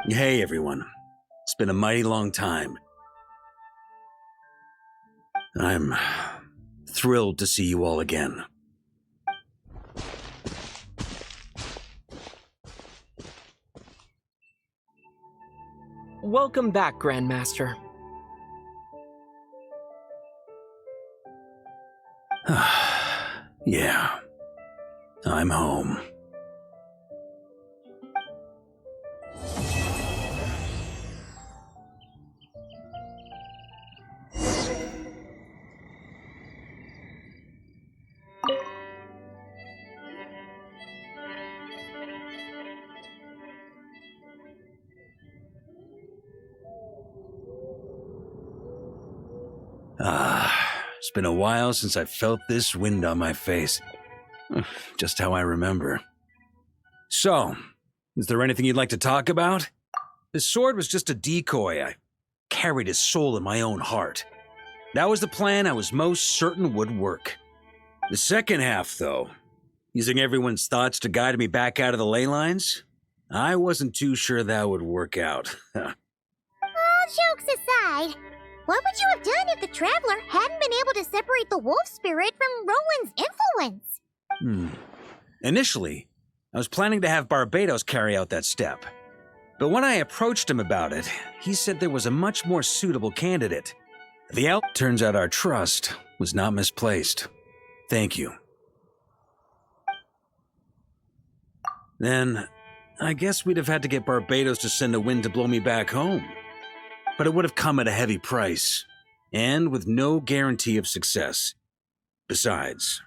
Hey, everyone. It's been a mighty long time. I'm thrilled to see you all again. Welcome back, Grandmaster. Yeah, I'm home. It's been a while since I felt this wind on my face. Just how I remember. So, is there anything you'd like to talk about? This sword was just a decoy. I carried his soul in my own heart. That was the plan I was most certain would work. The second half, though, using everyone's thoughts to guide me back out of the ley lines, I wasn't too sure that would work out. All jokes aside, what would you have done if the Traveler hadn't been able to separate the wolf spirit from Roland's influence? Initially, I was planning to have Barbatos carry out that step. But when I approached him about it, he said there was a much more suitable candidate. Turns out our trust was not misplaced. Thank you. Then, I guess we'd have had to get Barbatos to send a wind to blow me back home. But it would have come at a heavy price, and with no guarantee of success. Besides,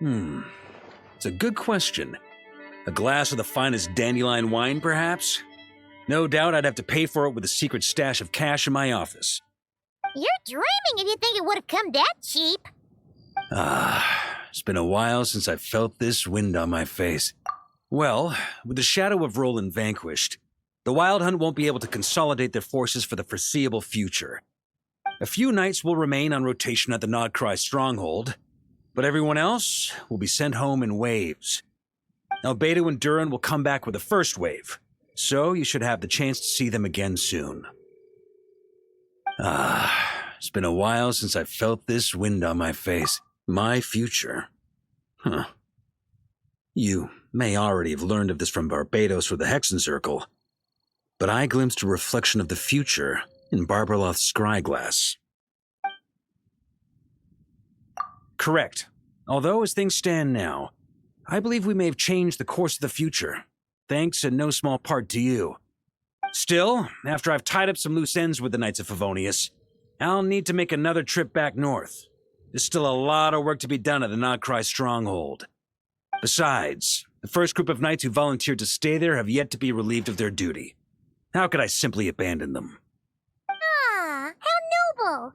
it's a good question. A glass of the finest dandelion wine, perhaps? No doubt I'd have to pay for it with a secret stash of cash in my office. You're dreaming if you think it would have come that cheap. It's been a while since I felt this wind on my face. Well, with the shadow of Roland vanquished, the Wild Hunt won't be able to consolidate their forces for the foreseeable future. A few knights will remain on rotation at the Nodcry stronghold, but everyone else will be sent home in waves. Albedo and Durin will come back with the first wave, so you should have the chance to see them again soon. it's been a while since I felt this wind on my face. My future. Huh. You may already have learned of this from Barbados or the Hexen Circle, but I glimpsed a reflection of the future in Barbarloth's scryglass. Correct. Although, as things stand now, I believe we may have changed the course of the future, thanks in no small part to you. Still, after I've tied up some loose ends with the Knights of Favonius, I'll need to make another trip back north. There's still a lot of work to be done at the Nodcry stronghold. Besides, the first group of knights who volunteered to stay there have yet to be relieved of their duty. How could I simply abandon them? Ah, how noble.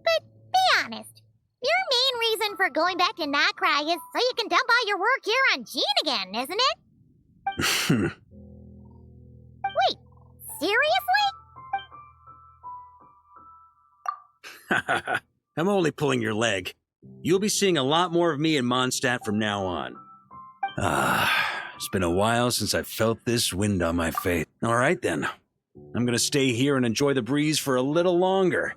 But be honest, your main reason for going back to Nodcry is so you can dump all your work here on Jean again, isn't it? Wait, seriously? I'm only pulling your leg. You'll be seeing a lot more of me in Mondstadt from now on. It's been a while since I felt this wind on my face. All right then. I'm gonna stay here and enjoy the breeze for a little longer.